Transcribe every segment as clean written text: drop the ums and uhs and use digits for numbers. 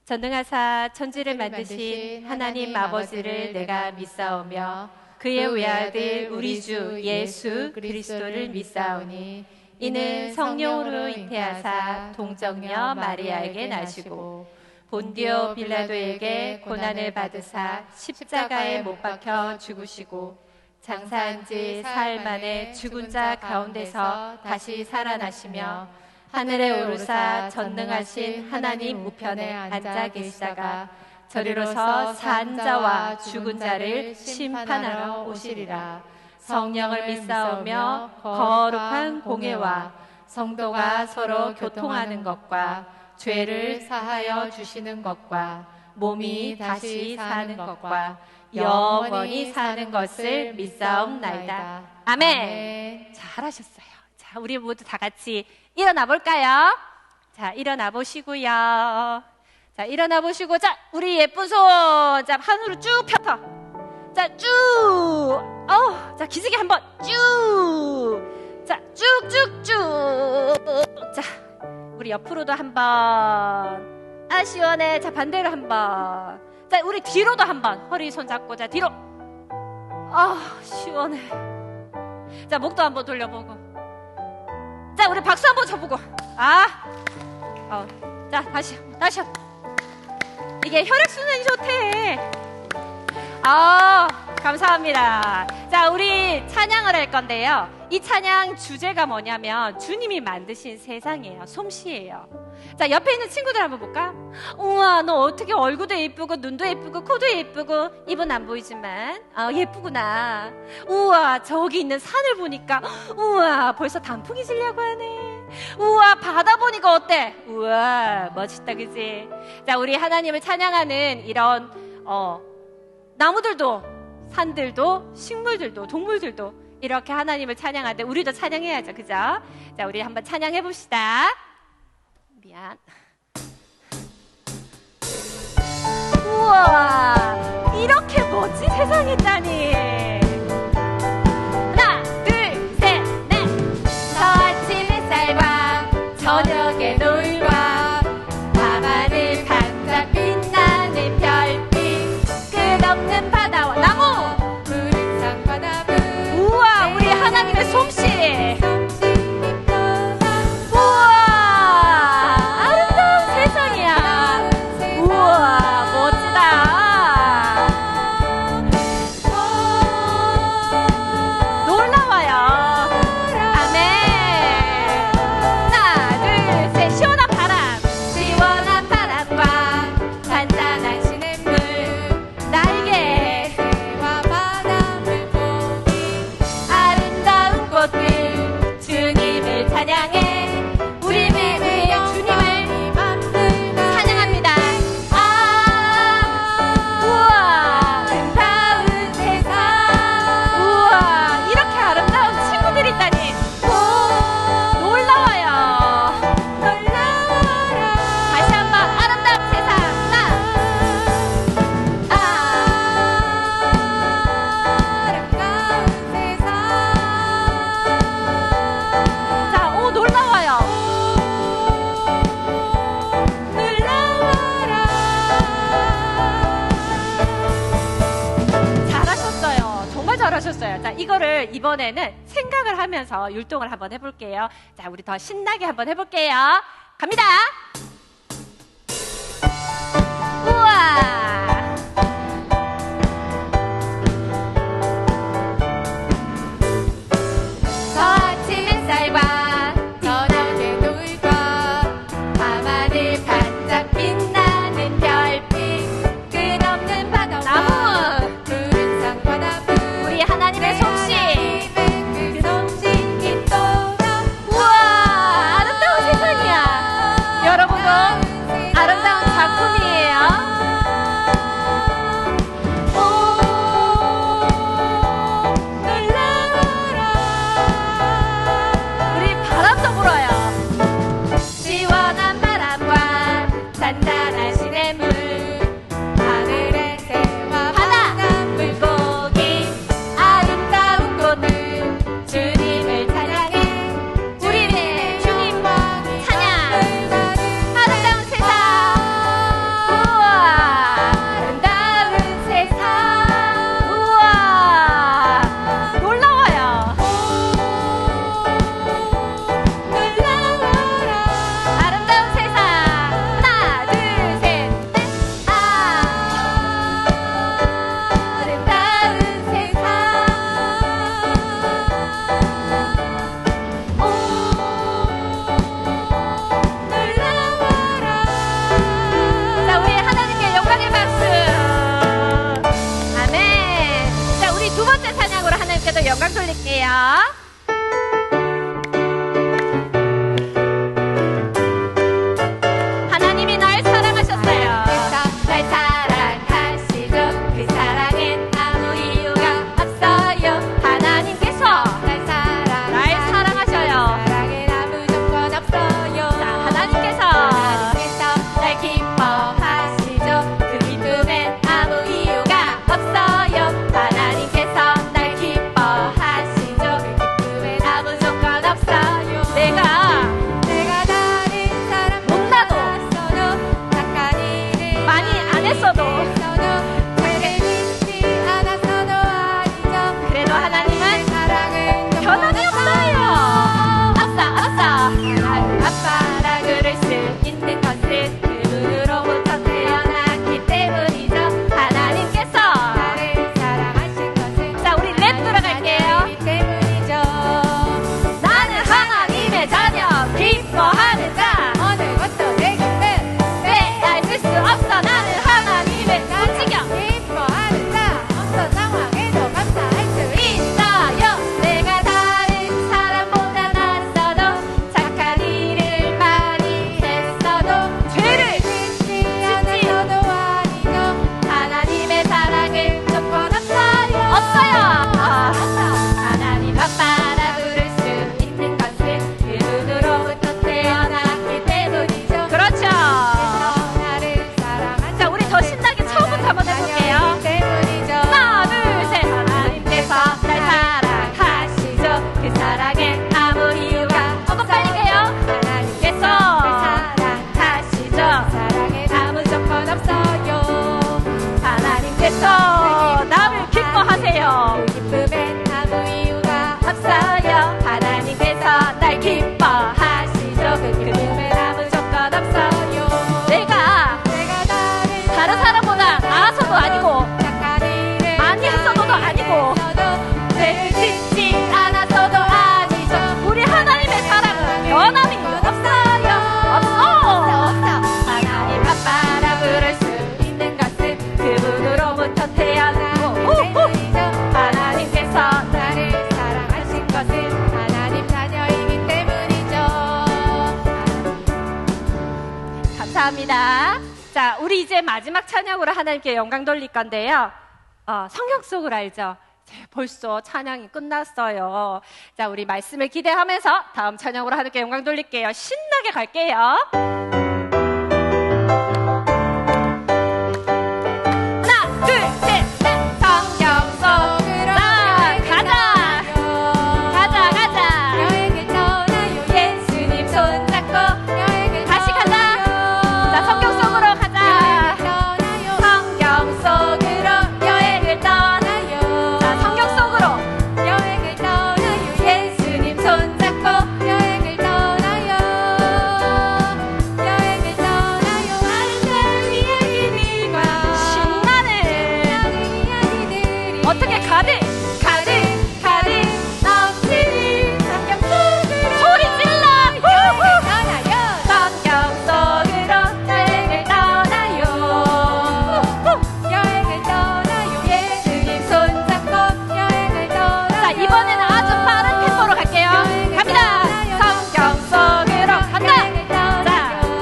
전능하사 천지를 만드신 하나님 아버지를 내가 믿사오며 그의 외아들 우리 주 예수 그리스도를 믿사오니 이는 성령으로 잉태하사 동정녀 마리아에게 나시고 본디오 빌라도에게 고난을 받으사 십자가에 못 박혀 죽으시고 장사한 지 사흘 만에 죽은 자 가운데서 다시 살아나시며 하늘에 오르사 전능하신 하나님 우편에 앉아 계시다가 저리로서 산 자와 죽은 자를 심판하러 오시리라. 성령을 믿사오며 거룩한 공예와 성도가 서로 교통하는 것과 죄를 사하여 주시는 것과 몸이 다시 사는 것과 영원히 사는 것을 믿사옵나이다. 아멘. 잘하셨어요. 자, 우리 모두 다 같이 일어나 볼까요? 자, 일어나 보시고요. 자, 일어나 보시고, 자, 우리 예쁜 손, 자, 하늘로 쭉 펴서, 자, 쭉, 자, 기지개 한번 쭉, 자, 쭉쭉쭉, 자, 우리 옆으로도 한번, 시원해. 자, 반대로 한번, 자, 우리 뒤로도 한번, 허리 손 잡고, 자, 뒤로, 시원해. 자, 목도 한번 돌려보고, 자, 우리 박수 한번 쳐보고, 자, 다시. 이게 혈액순환이 좋대. 감사합니다. 자, 우리 찬양을 할 건데요. 이 찬양 주제가 뭐냐면 주님이 만드신 세상이에요. 솜씨예요. 자, 옆에 있는 친구들 한번 볼까? 우와, 너 어떻게 얼굴도 예쁘고 눈도 예쁘고 코도 예쁘고 입은 안 보이지만 예쁘구나. 우와, 저기 있는 산을 보니까 우와, 벌써 단풍이 지려고 하네. 우와, 바다 보니까 어때? 우와, 멋있다, 그지? 자, 우리 하나님을 찬양하는 이런 나무들도 산들도 식물들도 동물들도 이렇게 하나님을 찬양하는데 우리도 찬양해야죠, 그죠? 자, 우리 한번 찬양해 봅시다. 미안. 우와, 이렇게 멋진 세상이 있다니. 하나, 둘, 셋, 넷. 저 아침 햇살과 저녁의 노을과 밤하늘 반짝 빛나는 별빛 끝없는 바다와 나무 푸른 산과 나무. 우와, 우리 하나님의 솜씨. 자, 이거를 이번에는 생각을 하면서 율동을 한번 해볼게요. 자, 우리 더 신나게 한번 해볼게요. 갑니다. 우와. 저 아침 햇살과 저녁의 노을과 밤하늘 반짝 빛나는 별빛 끝없는 바다 나무 푸른 산과 나무 하나님의 솜씨. 그 솜씨 깊도록. 우와, 아름다운 세상이야. 여러분도 시작합니다. 하나님이 날 사랑하셨어요. 날 사랑하시죠. 그 사랑엔 아무 이유가 없어요. 하나님께서 날 사랑하셔요. 사랑엔 아무 조건 없어요. 자, 하나님께서 날 기뻐하시죠. 그 기쁨엔 아무 이유가 없어요. 하나님께서 날 기뻐하시죠. 그 기쁨엔 아무 조건 없어요. 내가 다른 사람 못나도 만났어도 착한 일을 많이 안 했어도 죄를 짓지 않았어도 아니죠. 그래도 하나님은 사랑은 변함이 없어요. 아빠라 그럴 수 있는 것은 그분으로부터 태어났기 때문이죠. 하나님께서 나를 사랑하신 것은 자, 우리 랩 들어갈게요. 하나님이기 때문이죠. 나는 하나님의 자녀 기뻐하는 자 어느 것도 내 곁에 빼앗을 수 없어. 나는 하나님의 움직여 기뻐하는 자 어떤 상황에도 감사할 수 있어요. 내가 다른 사람보다 낫어도 착한 일을 많이 했어도 죄를 짓지 않았어도 아니죠. 하나님의 사랑을 조건 없어요. 하나님 아빠라 부를 수 있는 것은 그분으로부터 태어났기 때문이죠. 그렇죠. 나를 사랑하신 자, 우리 더 신나게 처음부터 한번 해볼게요. 때문이죠. 하나, 둘, 셋. 하나님께서 날 사랑하시죠. 그 사랑엔 아무 이유가 조금 빨리 해요. 하나님께서 사랑하시죠. 사랑엔 아무 조건 없어요. 하나님께서 나를 기뻐하세요. 그 기쁨엔 아무 이유가 없어요. 하나님께서 날 기뻐하시죠. 그 기쁨엔 아무 조건 없어요. 내가 다른 사람보다 나아서도 아니고 착한 일을 많이 했어도도 아니고 죄를 짓지 않았어도 아니죠. 우리 하나님의 사랑은 변함이 없어요. 하나님 아빠라 부를 수 있는 것은 그분으로부터 태어나고 하나님께서 나를 사랑하신 것은 하나님 자녀이기 때문이죠. 감사합니다. 자, 우리 이제 마지막 찬양으로 하나님께 영광 돌릴 건데요. 성경 속을 알죠? 벌써 찬양이 끝났어요. 자, 우리 말씀을 기대하면서 다음 찬양으로 하나님께 영광 돌릴게요. 신나게 갈게요. 하나, 둘, 셋, 넷. 성경 속으로 가자. 여행을 떠나요. 예수님 손잡고 여행을 다시 가자. 자, 성경 속으로 가자. 떠나요. 성경 속으로 여행을 떠나요. 자, 성경 속으로 여행을 떠나요. 예수님 손잡고 여행을 떠나요. 여행을 떠나요. 아름다운 이야기들과 신나는 이야기들이 어떻게 가득 넘치는 성경 속으로 소리 질러. 떠나요. 성경 속으로 여행을 떠나요. 여행을 떠나요. 예수님 손잡고 여행을 떠나요. 자, 이번에는 아주 빠른 템포로 갈게요. 갑니다. 성경 속으로 간다. 자,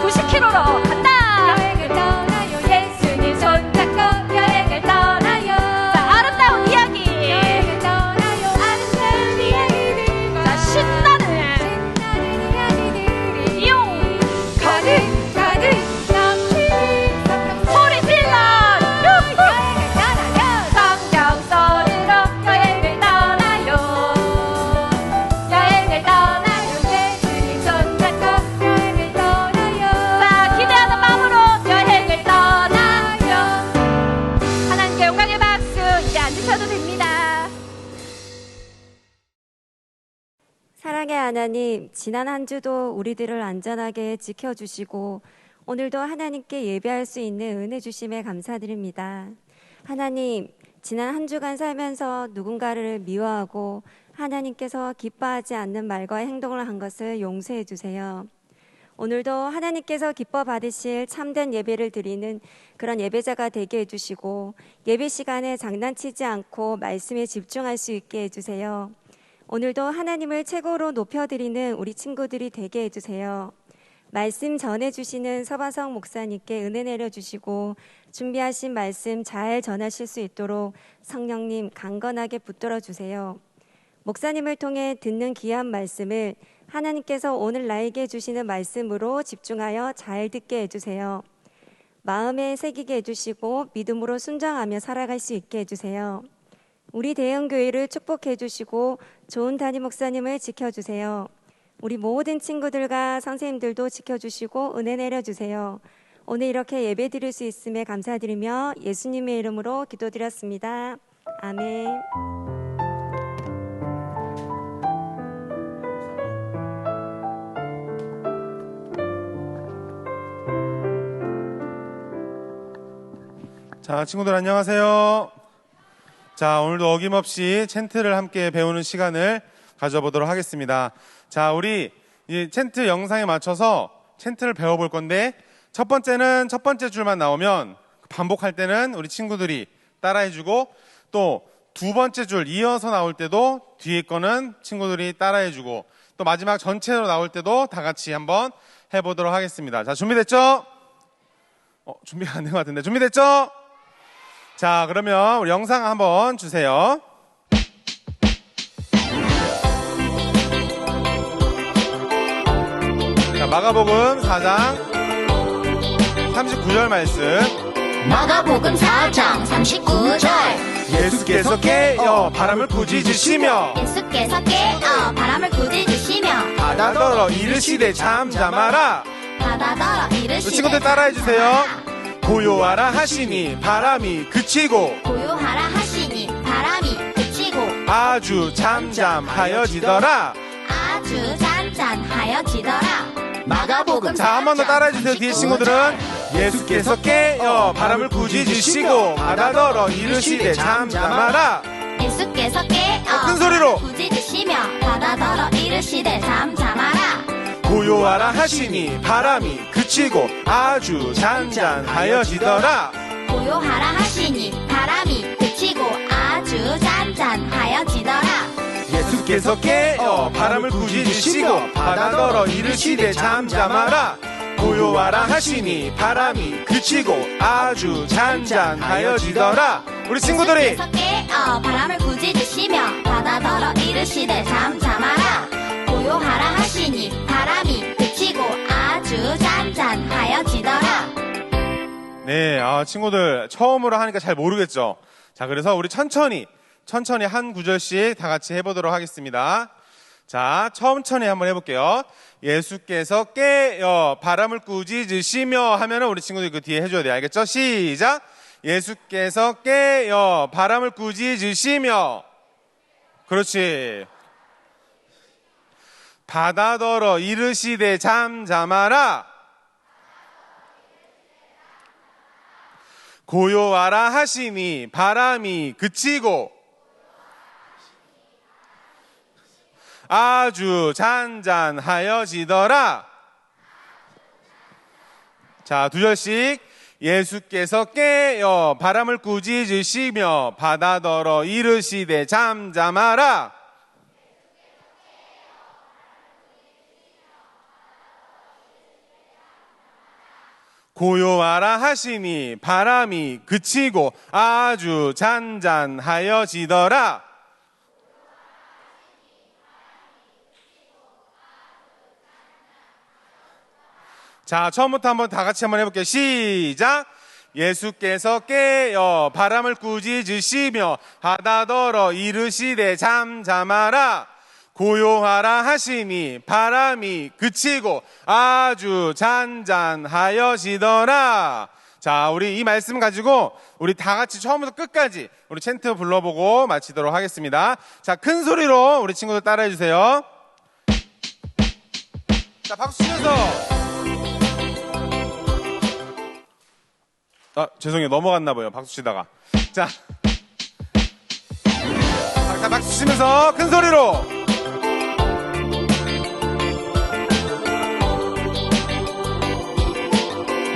90km로 간다. 여행을 떠나요. 예수님 손잡고 여행을 떠나요. 자, 아름다운 이야기. 여행을 떠나요. 아름다운 이야기들과 자, 신나는 신나는 이야기들이 이용 가득 넘치는 성경 소리 질러. 여행을 떠나요. 성경 속으로 여행을 떠나요. 여행을 떠나요. 예수님 손잡고 여행을 떠나요. 자, 기대하는 마음으로 여행을 떠나요. 하나님께 영광의 박수. 이제 앉으셔도 됩니다. 사랑의 하나님, 지난 한 주도 우리들을 안전하게 지켜주시고 오늘도 하나님께 예배할 수 있는 은혜 주심에 감사드립니다. 하나님, 지난 한 주간 살면서 누군가를 미워하고 하나님께서 기뻐하지 않는 말과 행동을 한 것을 용서해 주세요. 오늘도 하나님께서 기뻐 받으실 참된 예배를 드리는 그런 예배자가 되게 해주시고 예배 시간에 장난치지 않고 말씀에 집중할 수 있게 해주세요. 오늘도 하나님을 최고로 높여드리는 우리 친구들이 되게 해주세요. 말씀 전해주시는 서바성 목사님께 은혜 내려주시고 준비하신 말씀 잘 전하실 수 있도록 성령님 강건하게 붙들어 주세요. 목사님을 통해 듣는 귀한 말씀을 하나님께서 오늘 나에게 주시는 말씀으로 집중하여 잘 듣게 해주세요. 마음에 새기게 해주시고 믿음으로 순종하며 살아갈 수 있게 해주세요. 우리 대형교회를 축복해 주시고 좋은 담임 목사님을 지켜주세요. 우리 모든 친구들과 선생님들도 지켜주시고 은혜 내려주세요. 오늘 이렇게 예배 드릴 수 있음에 감사드리며 예수님의 이름으로 기도드렸습니다. 아멘. 자, 친구들 안녕하세요. 자, 오늘도 어김없이 챈트를 함께 배우는 시간을 가져보도록 하겠습니다. 자, 우리 이 챈트 영상에 맞춰서 챈트를 배워볼 건데 첫 번째는 첫 번째 줄만 나오면 반복할 때는 우리 친구들이 따라해주고 또 두 번째 줄 이어서 나올 때도 뒤에 거는 친구들이 따라해주고 또 마지막 전체로 나올 때도 다 같이 한번 해보도록 하겠습니다. 자, 준비됐죠? 준비가 안 된 것 같은데 준비됐죠? 자, 그러면 우리 영상 한번 주세요. 자, 마가복음 4장 39절 말씀. 마가복음 4장 39절. 예수께서 깨어 바람을 꾸짖으시며 예수께서 깨어 바람을 꾸짖으시며 바다더러 이르시되 잠잠하라. 바다더러 이르시되 친구들 따라해주세요. 고요하라 하시니 바람이 그치고 고요하라 하시니 바람이 그치고 아주 잠잠하여지더라. 아주 잔잔하여지더라. 마가복음 자, 한 번 더 따라해주세요. 뒤에 친구들은 예수께서 깨어 바람을 꾸짖으시고 바다더러 이르시되 잠잠하라. 예수께서 깨어 큰 소리로 꾸짖으시며 바다더러 이르시되 잠잠하라. 고요하라 하시니 바람이 그치고 아주 잔잔하여지더라. 고요하라 하시니 바람이 그치고 아주 잔잔하여지더라. 예수께서 깨어 바람을 꾸짖으시고 바다더러 이르시되 잠잠하라. 고요하라 하시니 바람이 그치고 아주 잔잔하여지더라. 우리 친구들이 예수께서 깨어 바람을 꾸짖으시며 바다더러 이르시되 잠잠하라. 고요하라 하시니 바람이 그치고 아주 잔잔하여지더라. 네, 친구들 처음으로 하니까 잘 모르겠죠? 자, 그래서 우리 천천히 한 구절씩 다 같이 해보도록 하겠습니다. 자, 천천히 한번 해볼게요. 예수께서 깨어 바람을 꾸짖으시며 하면은 우리 친구들이 그 뒤에 해줘야 돼요. 알겠죠? 시작! 예수께서 깨어 바람을 꾸짖으시며. 그렇지. 바다더러 이르시되 잠잠하라. 고요하라 하시니 바람이 그치고 아주 잔잔하여지더라. 자, 두 절씩. 예수께서 깨어 바람을 꾸짖으시며 바다더러 이르시되 잠잠하라. 고요하라 하시니 바람이 그치고 아주 잔잔하여지더라. 자, 처음부터 한번 다 같이 한번 해볼게요. 시작! 예수께서 깨어 바람을 꾸짖으시며 바다더러 이르시되 잠잠하라. 고요하라 하시니 바람이 그치고 아주 잔잔하여지더라. 자, 우리 이 말씀 가지고 우리 다 같이 처음부터 끝까지 우리 챈트 불러보고 마치도록 하겠습니다. 자, 큰 소리로 우리 친구들 따라해 주세요. 자, 박수 치면서. 죄송해요. 넘어갔나 봐요. 박수 치다가. 자, 박수 치면서 큰 소리로.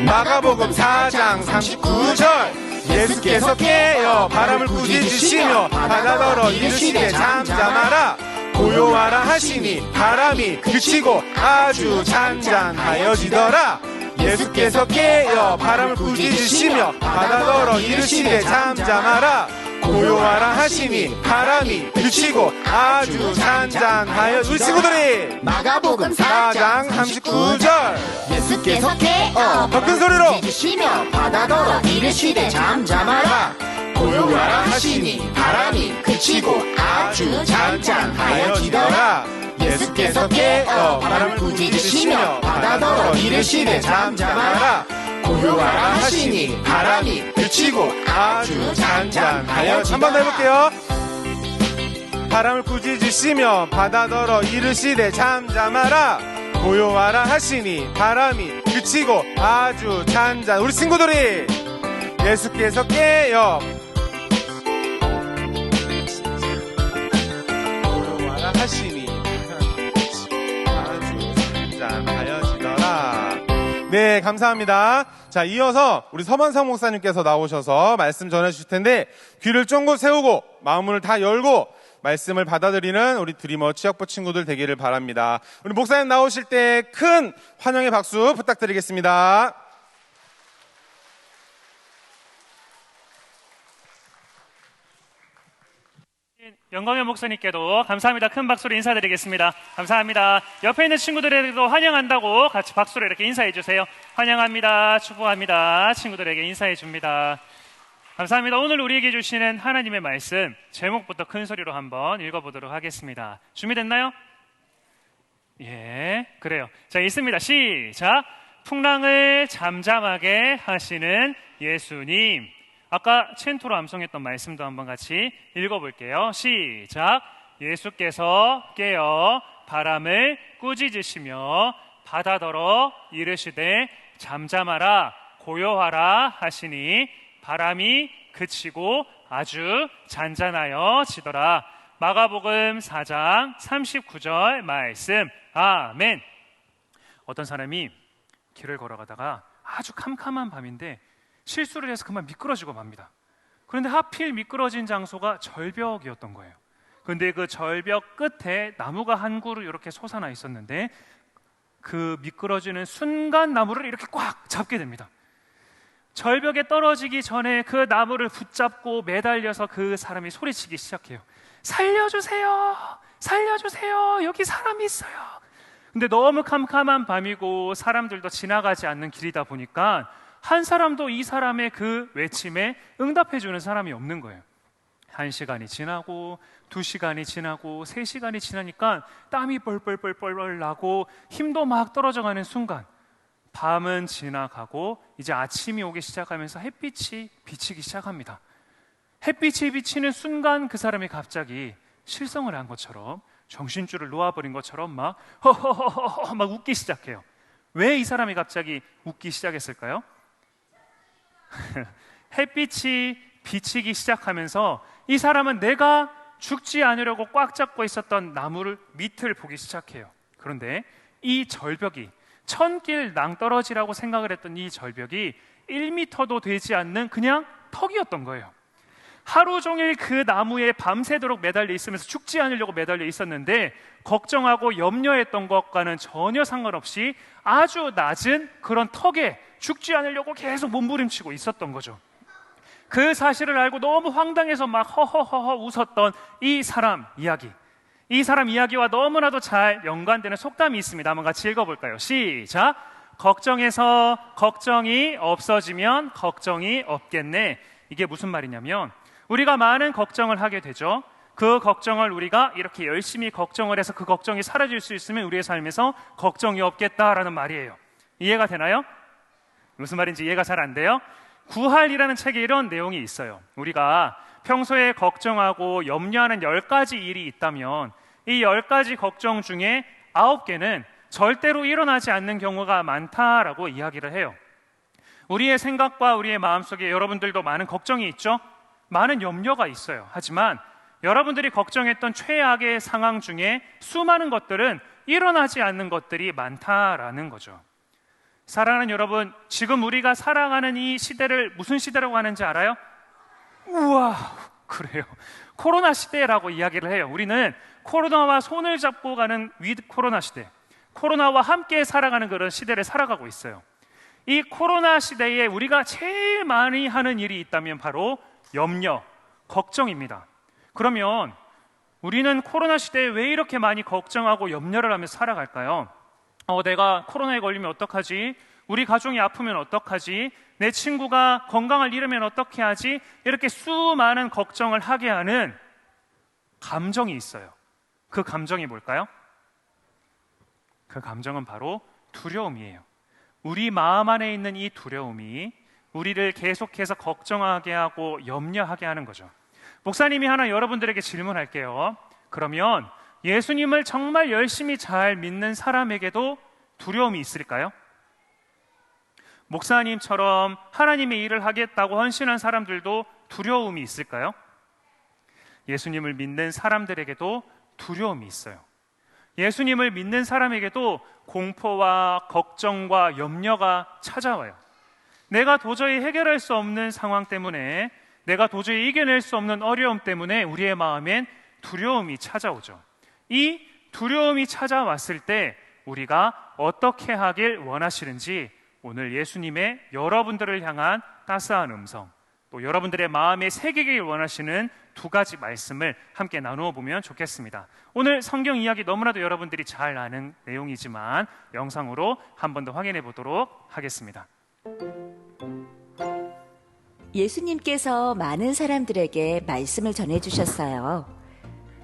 마가복음 4장 39절. 예수께서 깨어 바람을 꾸짖으시며 바다더러 이르시되 잠잠하라. 고요하라 하시니 바람이 그치고 아주 잔잔하여지더라. 예수께서 깨어 바람을 꾸짖으시며 바다더러 이르시되 잠잠하라. 고요하라 하시니 바람이 그치고 아주 잔잔하여. 우리 친구들이 마가복음 4장 39절. 예수께서 깨어 더 큰 소리로 꾸짖으시며 바다더러 이르시되 잠잠하라. 고요하라 하시니 바람이 그치고 아주 잔잔하여지더라. 예수께서 깨어 바람을 꾸짖으시며 바다더러 이르시되 잠잠하라. 고요하라 하시니 바람이 그치고 아주 잔잔하여. 한 번 더 해볼게요. 바람을 꾸짖으시며 바다더러 이르시되 잠잠하라. 고요하라 하시니 바람이 그치고 아주 잔잔. 우리 친구들이 예수께서 깨어 고요하라 하시니 아주 잔잔하여지더라. 네, 감사합니다. 자, 이어서 우리 서만상 목사님께서 나오셔서 말씀 전해주실 텐데 귀를 쫑긋 세우고 마음을 다 열고 말씀을 받아들이는 우리 드리머 취약부 친구들 되기를 바랍니다. 우리 목사님 나오실 때 큰 환영의 박수 부탁드리겠습니다. 영광의 목사님께도 감사합니다. 큰 박수로 인사드리겠습니다. 감사합니다. 옆에 있는 친구들에게도 환영한다고 같이 박수로 이렇게 인사해 주세요. 환영합니다. 축복합니다. 친구들에게 인사해 줍니다. 감사합니다. 오늘 우리에게 주시는 하나님의 말씀 제목부터 큰 소리로 한번 읽어보도록 하겠습니다. 준비됐나요? 예, 그래요. 자, 있습니다. 시작. 풍랑을 잠잠하게 하시는 예수님. 아까 챈토로 암송했던 말씀도 한번 같이 읽어볼게요. 시작. 예수께서 깨어 바람을 꾸짖으시며 바다더러 이르시되 잠잠하라 고요하라 하시니 바람이 그치고 아주 잔잔하여지더라. 마가복음 4장 39절 말씀. 아멘. 어떤 사람이 길을 걸어가다가 아주 캄캄한 밤인데 실수를 해서 그만 미끄러지고 맙니다. 그런데 하필 미끄러진 장소가 절벽이었던 거예요. 그런데 그 절벽 끝에 나무가 한 그루 이렇게 솟아나 있었는데 그 미끄러지는 순간 나무를 이렇게 꽉 잡게 됩니다. 절벽에 떨어지기 전에 그 나무를 붙잡고 매달려서 그 사람이 소리치기 시작해요. 살려주세요! 살려주세요! 여기 사람이 있어요! 근데 너무 캄캄한 밤이고 사람들도 지나가지 않는 길이다 보니까 한 사람도 이 사람의 그 외침에 응답해주는 사람이 없는 거예요. 1시간이 지나고 2시간이 지나고 3시간이 지나니까 땀이 뻘뻘뻘뻘 나고 힘도 막 떨어져가는 순간 밤은 지나가고 이제 아침이 오기 시작하면서 햇빛이 비치기 시작합니다. 햇빛이 비치는 순간 그 사람이 갑자기 실성을 한 것처럼 정신줄을 놓아버린 것처럼 막 허허허허 막 웃기 시작해요. 왜 이 사람이 갑자기 웃기 시작했을까요? 햇빛이 비치기 시작하면서 이 사람은 내가 죽지 않으려고 꽉 잡고 있었던 나무를 밑을 보기 시작해요. 그런데 이 절벽이 천길 낭떠러지라고 생각을 했던 이 절벽이 1m도 되지 않는 그냥 턱이었던 거예요. 하루 종일 그 나무에 밤새도록 매달려 있으면서 죽지 않으려고 매달려 있었는데 걱정하고 염려했던 것과는 전혀 상관없이 아주 낮은 그런 턱에 죽지 않으려고 계속 몸부림치고 있었던 거죠. 그 사실을 알고 너무 황당해서 막 허허허허 웃었던 이 사람 이야기. 이 사람 이야기와 너무나도 잘 연관되는 속담이 있습니다. 한번 같이 읽어볼까요? 시작. 걱정해서 걱정이 없어지면 걱정이 없겠네. 이게 무슨 말이냐면 우리가 많은 걱정을 하게 되죠. 그 걱정을 우리가 이렇게 열심히 걱정을 해서 그 걱정이 사라질 수 있으면 우리의 삶에서 걱정이 없겠다라는 말이에요. 이해가 되나요? 무슨 말인지 이해가 잘 안 돼요? 구할이라는 책에 이런 내용이 있어요. 우리가 평소에 걱정하고 염려하는 10가지 일이 있다면 이 10가지 걱정 중에 9개는 절대로 일어나지 않는 경우가 많다라고 이야기를 해요. 우리의 생각과 우리의 마음속에 여러분들도 많은 걱정이 있죠? 많은 염려가 있어요. 하지만 여러분들이 걱정했던 최악의 상황 중에 수많은 것들은 일어나지 않는 것들이 많다라는 거죠. 사랑하는 여러분, 지금 우리가 살아가는 이 시대를 무슨 시대라고 하는지 알아요? 우와, 그래요. 코로나 시대라고 이야기를 해요. 우리는 코로나와 손을 잡고 가는 위드 코로나 시대, 코로나와 함께 살아가는 그런 시대를 살아가고 있어요. 이 코로나 시대에 우리가 제일 많이 하는 일이 있다면 바로 염려, 걱정입니다. 그러면 우리는 코로나 시대에 왜 이렇게 많이 걱정하고 염려를 하면서 살아갈까요? 내가 코로나에 걸리면 어떡하지? 우리 가족이 아프면 어떡하지? 내 친구가 건강을 잃으면 어떻게 하지? 이렇게 수많은 걱정을 하게 하는 감정이 있어요. 그 감정이 뭘까요? 그 감정은 바로 두려움이에요. 우리 마음 안에 있는 이 두려움이 우리를 계속해서 걱정하게 하고 염려하게 하는 거죠. 목사님이 하나 여러분들에게 질문할게요. 그러면 예수님을 정말 열심히 잘 믿는 사람에게도 두려움이 있을까요? 목사님처럼 하나님의 일을 하겠다고 헌신한 사람들도 두려움이 있을까요? 예수님을 믿는 사람들에게도 두려움이 있어요. 예수님을 믿는 사람에게도 공포와 걱정과 염려가 찾아와요. 내가 도저히 해결할 수 없는 상황 때문에, 내가 도저히 이겨낼 수 없는 어려움 때문에 우리의 마음엔 두려움이 찾아오죠. 이 두려움이 찾아왔을 때 우리가 어떻게 하길 원하시는지 오늘 예수님의 여러분들을 향한 따스한 음성, 또 여러분들의 마음에 새기길 원하시는 두 가지 말씀을 함께 나누어 보면 좋겠습니다. 오늘 성경 이야기 너무나도 여러분들이 잘 아는 내용이지만 영상으로 한 번 더 확인해 보도록 하겠습니다. 예수님께서 많은 사람들에게 말씀을 전해주셨어요.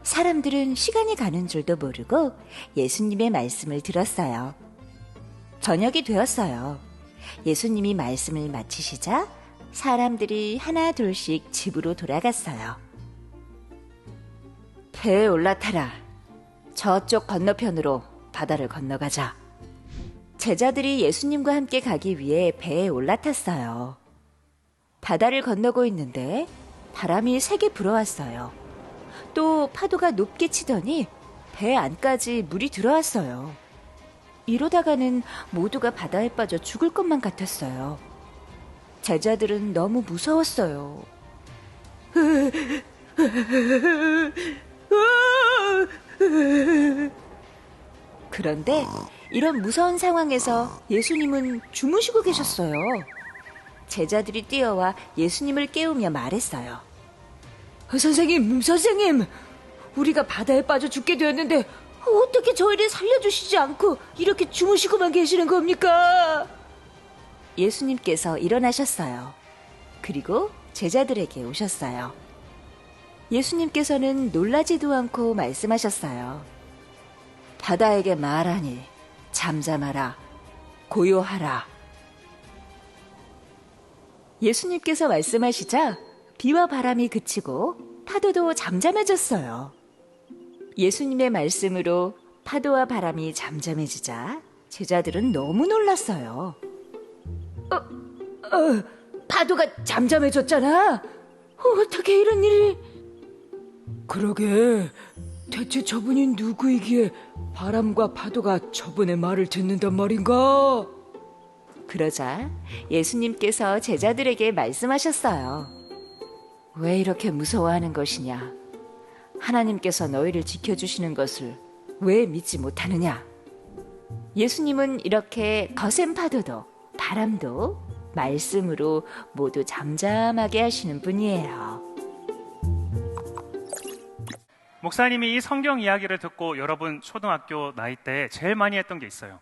사람들은 시간이 가는 줄도 모르고 예수님의 말씀을 들었어요. 저녁이 되었어요. 예수님이 말씀을 마치시자 사람들이 하나 둘씩 집으로 돌아갔어요. 배에 올라타라. 저쪽 건너편으로 바다를 건너가자. 제자들이 예수님과 함께 가기 위해 배에 올라탔어요. 바다를 건너고 있는데 바람이 세게 불어왔어요. 또 파도가 높게 치더니 배 안까지 물이 들어왔어요. 이러다가는 모두가 바다에 빠져 죽을 것만 같았어요. 제자들은 너무 무서웠어요. 그런데 이런 무서운 상황에서 예수님은 주무시고 계셨어요. 제자들이 뛰어와 예수님을 깨우며 말했어요. 선생님, 우리가 바다에 빠져 죽게 되었는데 어떻게 저희를 살려주시지 않고 이렇게 주무시고만 계시는 겁니까? 예수님께서 일어나셨어요. 그리고 제자들에게 오셨어요. 예수님께서는 놀라지도 않고 말씀하셨어요. 바다에게 말하니 잠잠하라, 고요하라. 예수님께서 말씀하시자 비와 바람이 그치고 파도도 잠잠해졌어요. 예수님의 말씀으로 파도와 바람이 잠잠해지자 제자들은 너무 놀랐어요. 파도가 잠잠해졌잖아. 어떻게 이런 일이... 그러게, 대체 저분이 누구이기에 바람과 파도가 저분의 말을 듣는단 말인가? 그러자 예수님께서 제자들에게 말씀하셨어요. 왜 이렇게 무서워하는 것이냐? 하나님께서 너희를 지켜주시는 것을 왜 믿지 못하느냐? 예수님은 이렇게 거센 파도도 바람도 말씀으로 모두 잠잠하게 하시는 분이에요. 목사님이 이 성경 이야기를 듣고 여러분 초등학교 나이 때 제일 많이 했던 게 있어요.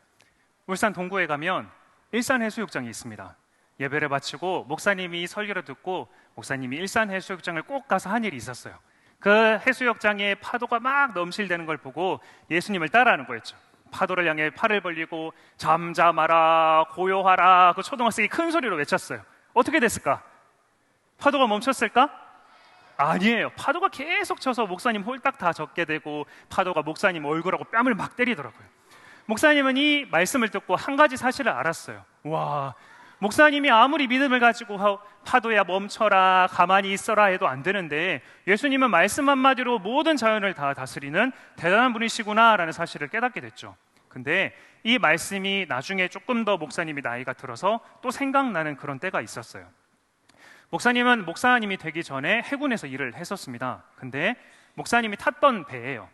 울산 동구에 가면 일산해수욕장이 있습니다. 예배를 마치고 목사님이 설교를 듣고 목사님이 일산해수욕장을 꼭 가서 한 일이 있었어요. 그 해수욕장에 파도가 막 넘실대는 걸 보고 예수님을 따라하는 거였죠. 파도를 향해 팔을 벌리고 잠잠하라, 고요하라, 그 초등학생이 큰 소리로 외쳤어요. 어떻게 됐을까? 파도가 멈췄을까? 아니에요. 파도가 계속 쳐서 목사님 홀딱 다 젖게 되고 파도가 목사님 얼굴하고 뺨을 막 때리더라고요. 목사님은 이 말씀을 듣고 한 가지 사실을 알았어요. 와, 목사님이 아무리 믿음을 가지고 파도야 멈춰라, 가만히 있어라 해도 안 되는데 예수님은 말씀 한마디로 모든 자연을 다 다스리는 대단한 분이시구나라는 사실을 깨닫게 됐죠. 근데 이 말씀이 나중에 조금 더 목사님이 나이가 들어서 또 생각나는 그런 때가 있었어요. 목사님은 목사님이 되기 전에 해군에서 일을 했었습니다. 근데 목사님이 탔던 배예요.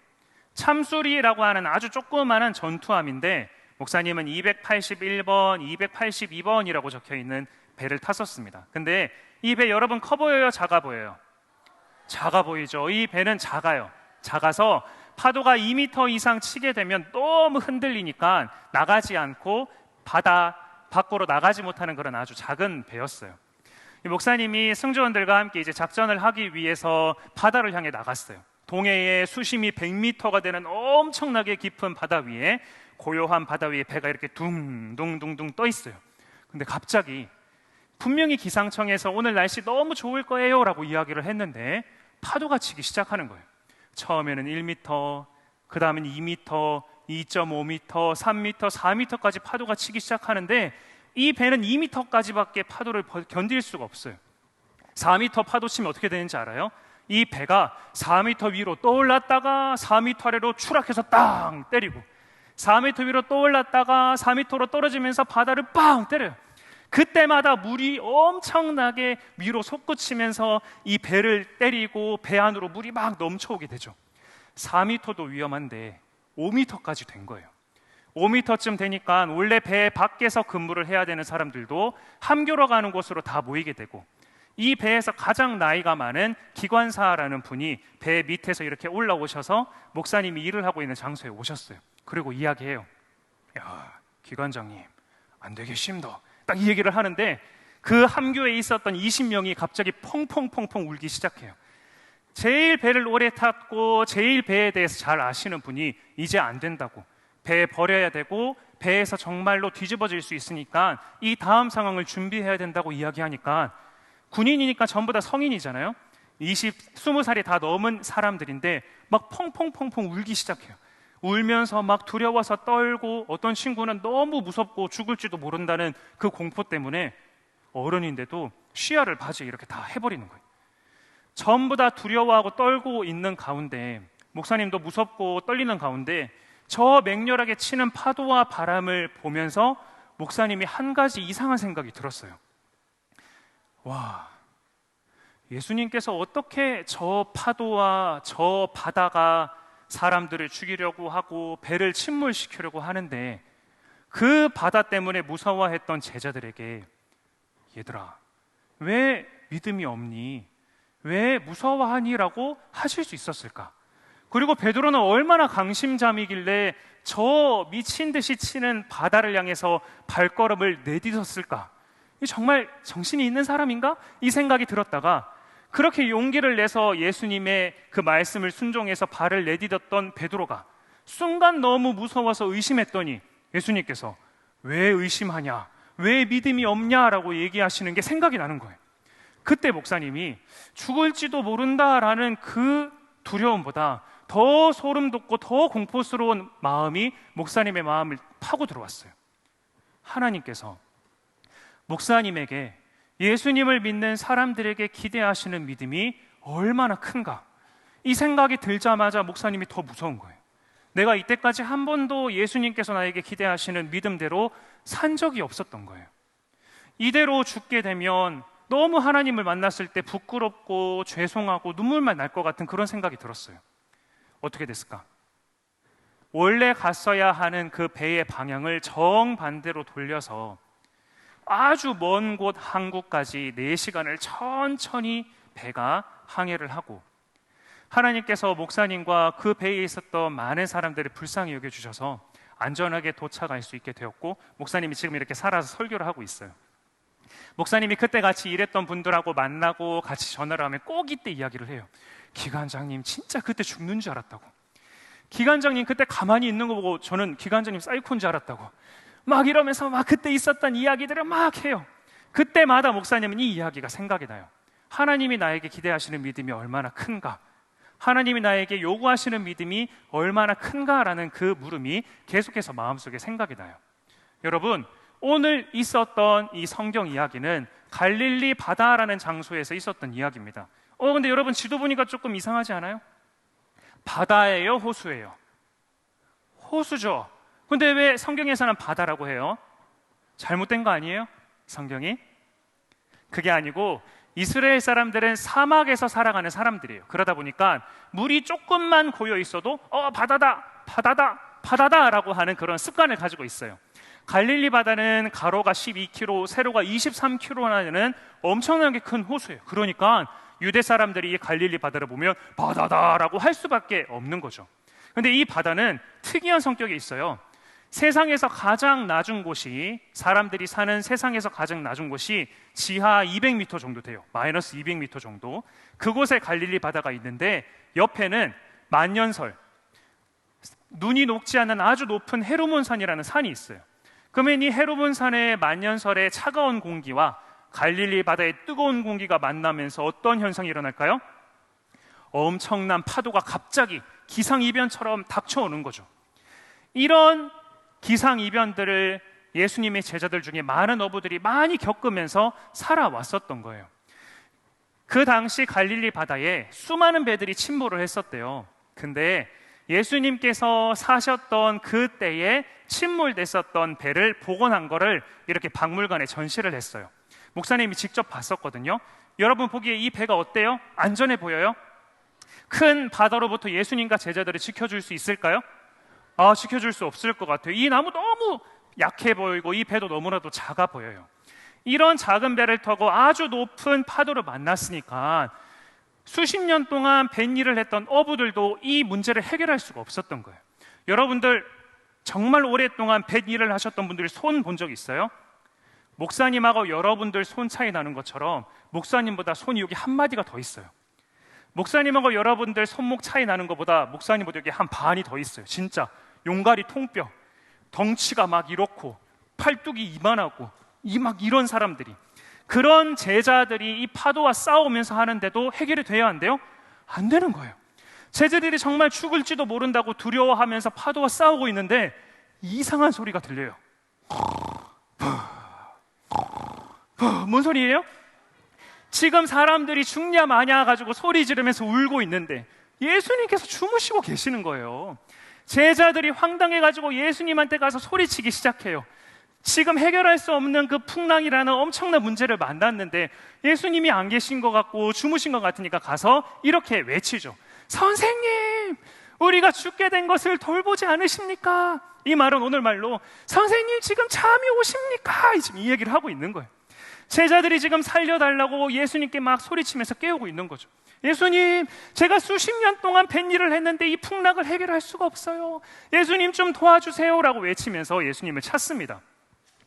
참수리라고 하는 아주 조그마한 전투함인데 목사님은 281번, 282번이라고 적혀 있는 배를 탔었습니다. 근데 이 배 여러분 커 보여요? 작아 보여요? 작아 보이죠? 이 배는 작아요. 작아서 파도가 2m 이상 치게 되면 너무 흔들리니까 나가지 않고 바다 밖으로 나가지 못하는 그런 아주 작은 배였어요. 이 목사님이 승조원들과 함께 이제 작전을 하기 위해서 바다를 향해 나갔어요. 동해에 수심이 100m가 되는 엄청나게 깊은 바다 위에, 고요한 바다 위에 배가 이렇게 둥둥둥둥 떠 있어요. 근데 갑자기 분명히 기상청에서 오늘 날씨 너무 좋을 거예요 라고 이야기를 했는데 파도가 치기 시작하는 거예요. 처음에는 1m, 그 다음엔 2m, 2.5m, 3m, 4m까지 파도가 치기 시작하는데 이 배는 2m까지밖에 파도를 견딜 수가 없어요. 4m 파도 치면 어떻게 되는지 알아요? 이 배가 4m 위로 떠올랐다가 4m 아래로 추락해서 땅 때리고, 4m 위로 떠올랐다가 4m로 떨어지면서 바다를 빵 때려요. 그때마다 물이 엄청나게 위로 솟구치면서 이 배를 때리고 배 안으로 물이 막 넘쳐오게 되죠. 4m도 위험한데 5m까지 된 거예요. 5m쯤 되니까 원래 배 밖에서 근무를 해야 되는 사람들도 함교로 가는 곳으로 다 모이게 되고, 이 배에서 가장 나이가 많은 기관사라는 분이 배 밑에서 이렇게 올라오셔서 목사님이 일을 하고 있는 장소에 오셨어요. 그리고 이야기해요. 야, 기관장님 안 되겠습니다. 딱 이 얘기를 하는데 그 함교에 있었던 20명이 갑자기 펑펑펑펑 울기 시작해요. 제일 배를 오래 탔고 제일 배에 대해서 잘 아시는 분이 이제 안 된다고, 배 버려야 되고 배에서 정말로 뒤집어질 수 있으니까 이 다음 상황을 준비해야 된다고 이야기하니까, 군인이니까 전부 다 성인이잖아요. 20살이 다 넘은 사람들인데 막 펑펑펑펑 울기 시작해요. 울면서 막 두려워서 떨고, 어떤 친구는 너무 무섭고 죽을지도 모른다는 그 공포 때문에 어른인데도 쉬야를 바지에 이렇게 다 해버리는 거예요. 전부 다 두려워하고 떨고 있는 가운데, 목사님도 무섭고 떨리는 가운데 저 맹렬하게 치는 파도와 바람을 보면서 목사님이 한 가지 이상한 생각이 들었어요. 와, 예수님께서 어떻게 저 파도와 저 바다가 사람들을 죽이려고 하고 배를 침몰시키려고 하는데 그 바다 때문에 무서워했던 제자들에게 얘들아, 왜 믿음이 없니? 왜 무서워하니? 라고 하실 수 있었을까? 그리고 베드로는 얼마나 강심장이길래 저 미친 듯이 치는 바다를 향해서 발걸음을 내딛었을까? 정말 정신이 있는 사람인가? 이 생각이 들었다가 그렇게 용기를 내서 예수님의 그 말씀을 순종해서 발을 내딛었던 베드로가 순간 너무 무서워서 의심했더니 예수님께서 왜 의심하냐? 왜 믿음이 없냐라고 얘기하시는 게 생각이 나는 거예요. 그때 목사님이 죽을지도 모른다라는 그 두려움보다 더 소름 돋고 더 공포스러운 마음이 목사님의 마음을 파고 들어왔어요. 하나님께서 목사님에게 예수님을 믿는 사람들에게 기대하시는 믿음이 얼마나 큰가, 이 생각이 들자마자 목사님이 더 무서운 거예요. 내가 이때까지 한 번도 예수님께서 나에게 기대하시는 믿음대로 산 적이 없었던 거예요. 이대로 죽게 되면 너무 하나님을 만났을 때 부끄럽고 죄송하고 눈물만 날 것 같은 그런 생각이 들었어요. 어떻게 됐을까? 원래 갔어야 하는 그 배의 방향을 정반대로 돌려서 아주 먼 곳 항구까지 4시간을 천천히 배가 항해를 하고, 하나님께서 목사님과 그 배에 있었던 많은 사람들을 불쌍히 여겨주셔서 안전하게 도착할 수 있게 되었고, 목사님이 지금 이렇게 살아서 설교를 하고 있어요. 목사님이 그때 같이 일했던 분들하고 만나고 같이 전화를 하면 꼭 이때 이야기를 해요. 기관장님 진짜 그때 죽는 줄 알았다고, 기관장님 그때 가만히 있는 거 보고 저는 기관장님 사이코인 줄 알았다고, 막 이러면서 막 그때 있었던 이야기들을 막 해요. 그때마다 목사님은 이 이야기가 생각이 나요. 하나님이 나에게 기대하시는 믿음이 얼마나 큰가, 하나님이 나에게 요구하시는 믿음이 얼마나 큰가라는 그 물음이 계속해서 마음속에 생각이 나요. 여러분, 오늘 있었던 이 성경 이야기는 갈릴리 바다라는 장소에서 있었던 이야기입니다. 근데 여러분 지도 보니까 조금 이상하지 않아요? 바다예요, 호수예요? 호수죠. 근데 왜 성경에서는 바다라고 해요? 잘못된 거 아니에요? 성경이? 그게 아니고 이스라엘 사람들은 사막에서 살아가는 사람들이에요. 그러다 보니까 물이 조금만 고여 있어도 바다다, 바다다, 바다다라고 하는 그런 습관을 가지고 있어요. 갈릴리 바다는 가로가 12km, 세로가 23km나 되는 엄청나게 큰 호수예요. 그러니까 유대 사람들이 이 갈릴리 바다를 보면 바다다라고 할 수밖에 없는 거죠. 근데 이 바다는 특이한 성격이 있어요. 세상에서 가장 낮은 곳이, 사람들이 사는 세상에서 가장 낮은 곳이 지하 200m 정도 돼요. 마이너스 200m 정도. 그곳에 갈릴리 바다가 있는데 옆에는 만년설, 눈이 녹지 않는 아주 높은 헤르몬산이라는 산이 있어요. 그러면 이 헤르몬산의 만년설의 차가운 공기와 갈릴리 바다의 뜨거운 공기가 만나면서 어떤 현상이 일어날까요? 엄청난 파도가 갑자기 기상이변처럼 닥쳐오는 거죠. 이런 기상이변들을 예수님의 제자들 중에 많은 어부들이 많이 겪으면서 살아왔었던 거예요. 그 당시 갈릴리 바다에 수많은 배들이 침몰을 했었대요. 근데 예수님께서 사셨던 그때에 침몰됐었던 배를 복원한 거를 이렇게 박물관에 전시를 했어요. 목사님이 직접 봤었거든요. 여러분 보기에 이 배가 어때요? 안전해 보여요? 큰 바다로부터 예수님과 제자들을 지켜줄 수 있을까요? 지켜줄 수 없을 것 같아요. 이 나무 너무 약해 보이고 이 배도 너무나도 작아 보여요. 이런 작은 배를 타고 아주 높은 파도를 만났으니까 수십 년 동안 뱃일을 했던 어부들도 이 문제를 해결할 수가 없었던 거예요. 여러분들 정말 오랫동안 뱃일을 하셨던 분들이 손 본 적 있어요? 목사님하고 여러분들 손 차이 나는 것처럼 목사님보다 손이 여기 한 마디가 더 있어요. 목사님하고 여러분들 손목 차이 나는 것보다 목사님보다 여기 한 반이 더 있어요. 진짜 용가리 통뼈, 덩치가 막 이렇고 팔뚝이 이만하고 막 이런 사람들이, 그런 제자들이 이 파도와 싸우면서 하는데도 해결이 돼야 한대요? 안 되는 거예요. 제자들이 정말 죽을지도 모른다고 두려워하면서 파도와 싸우고 있는데 이상한 소리가 들려요. 뭔 소리예요? 지금 사람들이 죽냐 마냐 가지고 소리 지르면서 울고 있는데 예수님께서 주무시고 계시는 거예요. 제자들이 황당해가지고 예수님한테 가서 소리치기 시작해요. 지금 해결할 수 없는 그 풍랑이라는 엄청난 문제를 만났는데 예수님이 안 계신 것 같고 주무신 것 같으니까 가서 이렇게 외치죠. 선생님, 우리가 죽게 된 것을 돌보지 않으십니까? 이 말은 오늘 말로 선생님 지금 잠이 오십니까? 지금 이 얘기를 하고 있는 거예요. 제자들이 지금 살려달라고 예수님께 막 소리치면서 깨우고 있는 거죠. 예수님, 제가 수십 년 동안 뱃일을 했는데 이 풍랑을 해결할 수가 없어요. 예수님 좀 도와주세요 라고 외치면서 예수님을 찾습니다.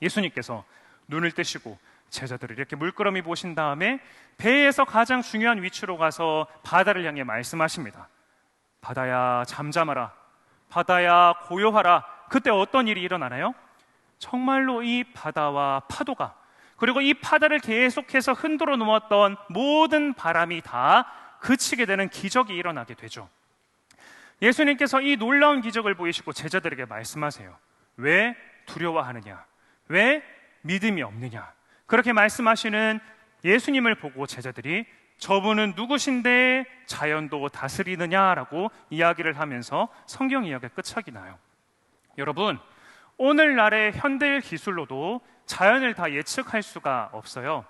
예수님께서 눈을 뜨시고 제자들을 이렇게 물끄러미 보신 다음에 배에서 가장 중요한 위치로 가서 바다를 향해 말씀하십니다. 바다야 잠잠하라, 바다야 고요하라. 그때 어떤 일이 일어나나요? 정말로 이 바다와 파도가, 그리고 이 바다를 계속해서 흔들어 놓았던 모든 바람이 다 그치게 되는 기적이 일어나게 되죠. 예수님께서 이 놀라운 기적을 보이시고 제자들에게 말씀하세요. 왜 두려워하느냐? 왜 믿음이 없느냐? 그렇게 말씀하시는 예수님을 보고 제자들이 저분은 누구신데 자연도 다스리느냐라고 이야기를 하면서 성경 이야기가 끝이 나요. 여러분, 오늘날의 현대 기술로도 자연을 다 예측할 수가 없어요.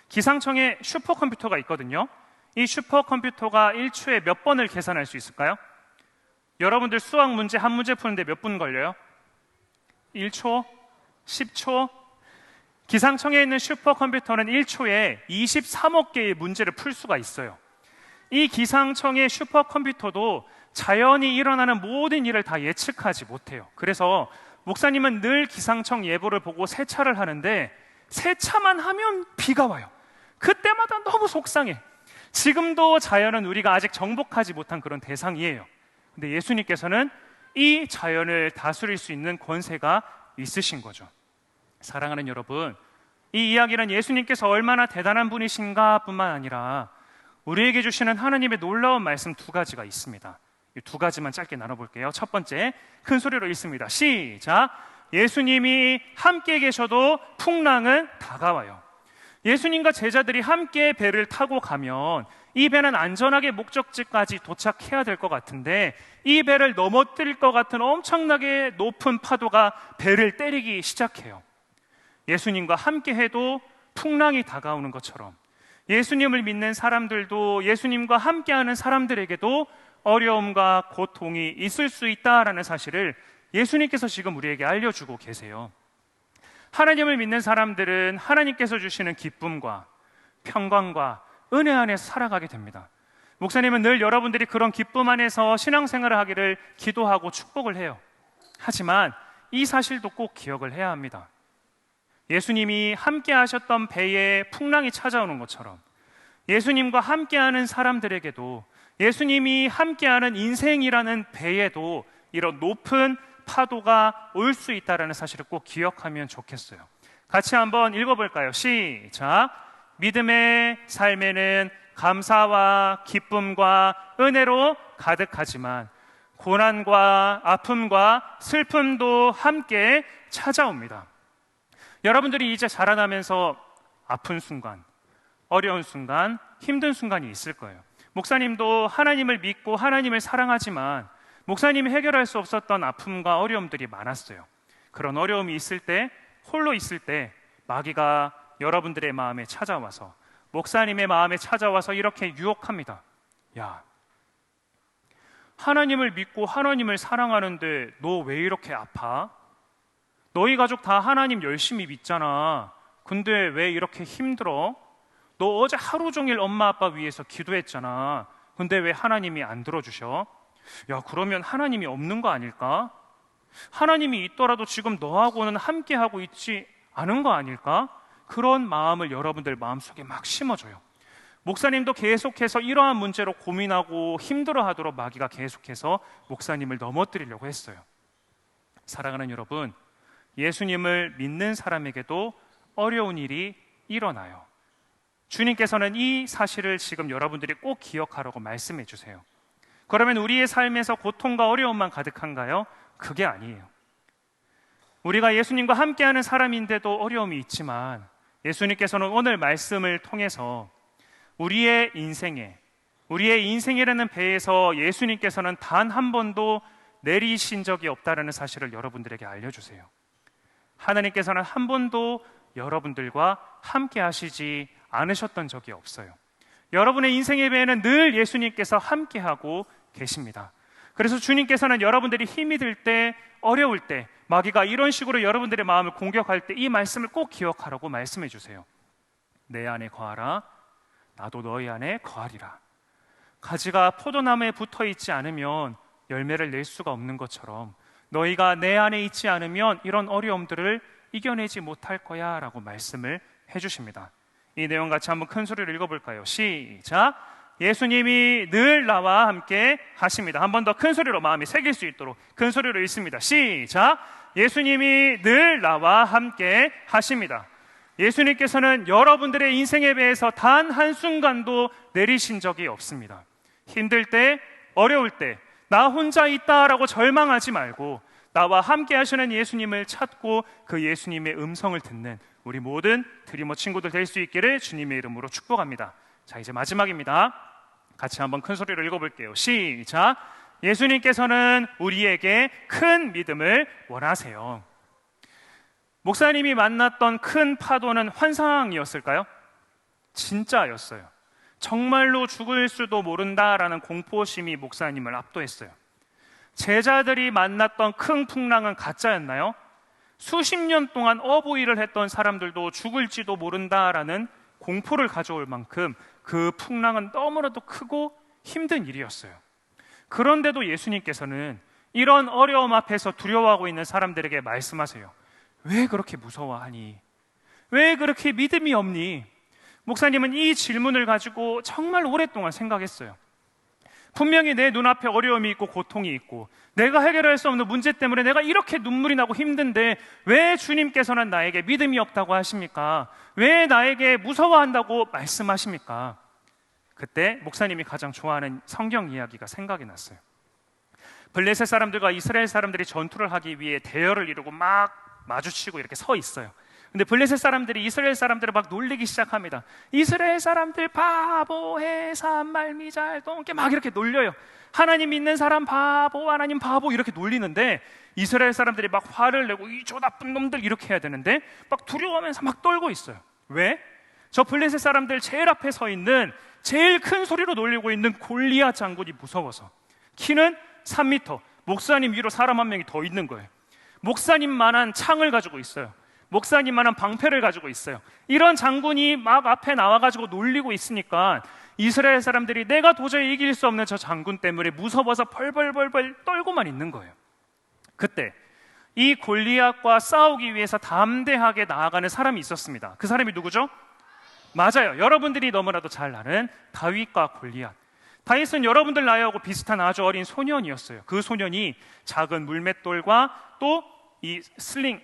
기상청에 슈퍼컴퓨터가 있거든요. 이 슈퍼컴퓨터가 1초에 몇 번을 계산할 수 있을까요? 여러분들 수학 문제 한 문제 푸는데 몇 분 걸려요? 1초? 10초? 기상청에 있는 슈퍼컴퓨터는 1초에 23억 개의 문제를 풀 수가 있어요. 이 기상청의 슈퍼컴퓨터도 자연이 일어나는 모든 일을 다 예측하지 못해요. 그래서 목사님은 늘 기상청 예보를 보고 세차를 하는데 세차만 하면 비가 와요. 그때마다 너무 속상해. 지금도 자연은 우리가 아직 정복하지 못한 그런 대상이에요. 근데 예수님께서는 이 자연을 다스릴 수 있는 권세가 있으신 거죠. 사랑하는 여러분, 이 이야기는 예수님께서 얼마나 대단한 분이신가 뿐만 아니라 우리에게 주시는 하나님의 놀라운 말씀 두 가지가 있습니다. 이 두 가지만 짧게 나눠볼게요. 첫 번째, 큰 소리로 읽습니다. 시작! 예수님이 함께 계셔도 풍랑은 다가와요. 예수님과 제자들이 함께 배를 타고 가면 이 배는 안전하게 목적지까지 도착해야 될 것 같은데 이 배를 넘어뜨릴 것 같은 엄청나게 높은 파도가 배를 때리기 시작해요. 예수님과 함께 해도 풍랑이 다가오는 것처럼 예수님을 믿는 사람들도 예수님과 함께하는 사람들에게도 어려움과 고통이 있을 수 있다라는 사실을 예수님께서 지금 우리에게 알려주고 계세요. 하나님을 믿는 사람들은 하나님께서 주시는 기쁨과 평강과 은혜 안에서 살아가게 됩니다. 목사님은 늘 여러분들이 그런 기쁨 안에서 신앙생활을 하기를 기도하고 축복을 해요. 하지만 이 사실도 꼭 기억을 해야 합니다. 예수님이 함께 하셨던 배에 풍랑이 찾아오는 것처럼 예수님과 함께하는 사람들에게도, 예수님이 함께하는 인생이라는 배에도 이런 높은 파도가 올 수 있다는 사실을 꼭 기억하면 좋겠어요. 같이 한번 읽어볼까요? 시작. 믿음의 삶에는 감사와 기쁨과 은혜로 가득하지만 고난과 아픔과 슬픔도 함께 찾아옵니다. 여러분들이 이제 자라나면서 아픈 순간, 어려운 순간, 힘든 순간이 있을 거예요. 목사님도 하나님을 믿고 하나님을 사랑하지만 목사님이 해결할 수 없었던 아픔과 어려움들이 많았어요. 그런 어려움이 있을 때, 홀로 있을 때 마귀가 여러분들의 마음에 찾아와서, 목사님의 마음에 찾아와서 이렇게 유혹합니다. 야, 하나님을 믿고 하나님을 사랑하는데 너 왜 이렇게 아파? 너희 가족 다 하나님 열심히 믿잖아. 근데 왜 이렇게 힘들어? 너 어제 하루 종일 엄마 아빠 위해서 기도했잖아. 근데 왜 하나님이 안 들어주셔? 야, 그러면 하나님이 없는 거 아닐까? 하나님이 있더라도 지금 너하고는 함께하고 있지 않은 거 아닐까? 그런 마음을 여러분들 마음속에 막 심어줘요. 목사님도 계속해서 이러한 문제로 고민하고 힘들어하도록 마귀가 계속해서 목사님을 넘어뜨리려고 했어요. 사랑하는 여러분, 예수님을 믿는 사람에게도 어려운 일이 일어나요. 주님께서는 이 사실을 지금 여러분들이 꼭 기억하라고 말씀해 주세요. 그러면 우리의 삶에서 고통과 어려움만 가득한가요? 그게 아니에요. 우리가 예수님과 함께하는 사람인데도 어려움이 있지만 예수님께서는 오늘 말씀을 통해서 우리의 인생이라는 배에서 예수님께서는 단 한 번도 내리신 적이 없다는 사실을 여러분들에게 알려주세요. 하나님께서는 한 번도 여러분들과 함께 하시지 않으셨던 적이 없어요. 여러분의 인생의 배에는 늘 예수님께서 함께하고 계십니다. 그래서 주님께서는 여러분들이 힘이 들 때, 어려울 때, 마귀가 이런 식으로 여러분들의 마음을 공격할 때 이 말씀을 꼭 기억하라고 말씀해 주세요. 내 안에 거하라, 나도 너희 안에 거하리라. 가지가 포도나무에 붙어 있지 않으면 열매를 낼 수가 없는 것처럼 너희가 내 안에 있지 않으면 이런 어려움들을 이겨내지 못할 거야 라고 말씀을 해주십니다. 이 내용 같이 한번 큰 소리로 읽어볼까요? 시작. 예수님이 늘 나와 함께 하십니다. 한 번 더 큰 소리로 마음이 새길 수 있도록 큰 소리로 읽습니다. 시작. 예수님이 늘 나와 함께 하십니다. 예수님께서는 여러분들의 인생에 대해서 단 한순간도 내리신 적이 없습니다. 힘들 때, 어려울 때 나 혼자 있다라고 절망하지 말고 나와 함께 하시는 예수님을 찾고 그 예수님의 음성을 듣는 우리 모든 드리머 친구들 될 수 있기를 주님의 이름으로 축복합니다. 자, 이제 마지막입니다. 같이 한번 큰 소리로 읽어볼게요. 시작. 예수님께서는 우리에게 큰 믿음을 원하세요. 목사님이 만났던 큰 파도는 환상이었을까요? 진짜였어요. 정말로 죽을 수도 모른다라는 공포심이 목사님을 압도했어요. 제자들이 만났던 큰 풍랑은 가짜였나요? 수십 년 동안 어부일을 했던 사람들도 죽을지도 모른다라는 공포를 가져올 만큼 그 풍랑은 너무나도 크고 힘든 일이었어요. 그런데도 예수님께서는 이런 어려움 앞에서 두려워하고 있는 사람들에게 말씀하세요. 왜 그렇게 무서워하니? 왜 그렇게 믿음이 없니? 목사님은 이 질문을 가지고 정말 오랫동안 생각했어요. 분명히 내 눈앞에 어려움이 있고 고통이 있고 내가 해결할 수 없는 문제 때문에 내가 이렇게 눈물이 나고 힘든데 왜 주님께서는 나에게 믿음이 없다고 하십니까? 왜 나에게 무서워한다고 말씀하십니까? 그때 목사님이 가장 좋아하는 성경 이야기가 생각이 났어요. 블레셋 사람들과 이스라엘 사람들이 전투를 하기 위해 대열을 이루고 막 마주치고 이렇게 서 있어요. 근데 블레셋 사람들이 이스라엘 사람들을 막 놀리기 시작합니다. 이스라엘 사람들 바보, 해삼, 말미잘, 똥개 막 이렇게 놀려요. 하나님 믿는 사람 바보, 하나님 바보 이렇게 놀리는데 이스라엘 사람들이 막 화를 내고 이 저 나쁜 놈들 이렇게 해야 되는데 막 두려워하면서 막 떨고 있어요. 왜? 저 블레셋 사람들 제일 앞에 서 있는 제일 큰 소리로 놀리고 있는 골리앗 장군이 무서워서 키는 3m, 목사님 위로 사람 한 명이 더 있는 거예요. 목사님만한 창을 가지고 있어요. 목사님만한 방패를 가지고 있어요. 이런 장군이 막 앞에 나와가지고 놀리고 있으니까 이스라엘 사람들이 내가 도저히 이길 수 없는 저 장군 때문에 무서워서 벌벌벌벌 떨고만 있는 거예요. 그때 이 골리앗과 싸우기 위해서 담대하게 나아가는 사람이 있었습니다. 그 사람이 누구죠? 맞아요. 여러분들이 너무나도 잘 아는 다윗과 골리앗. 다윗은 여러분들 나이하고 비슷한 아주 어린 소년이었어요. 그 소년이 작은 물맷돌과 또 이 슬링,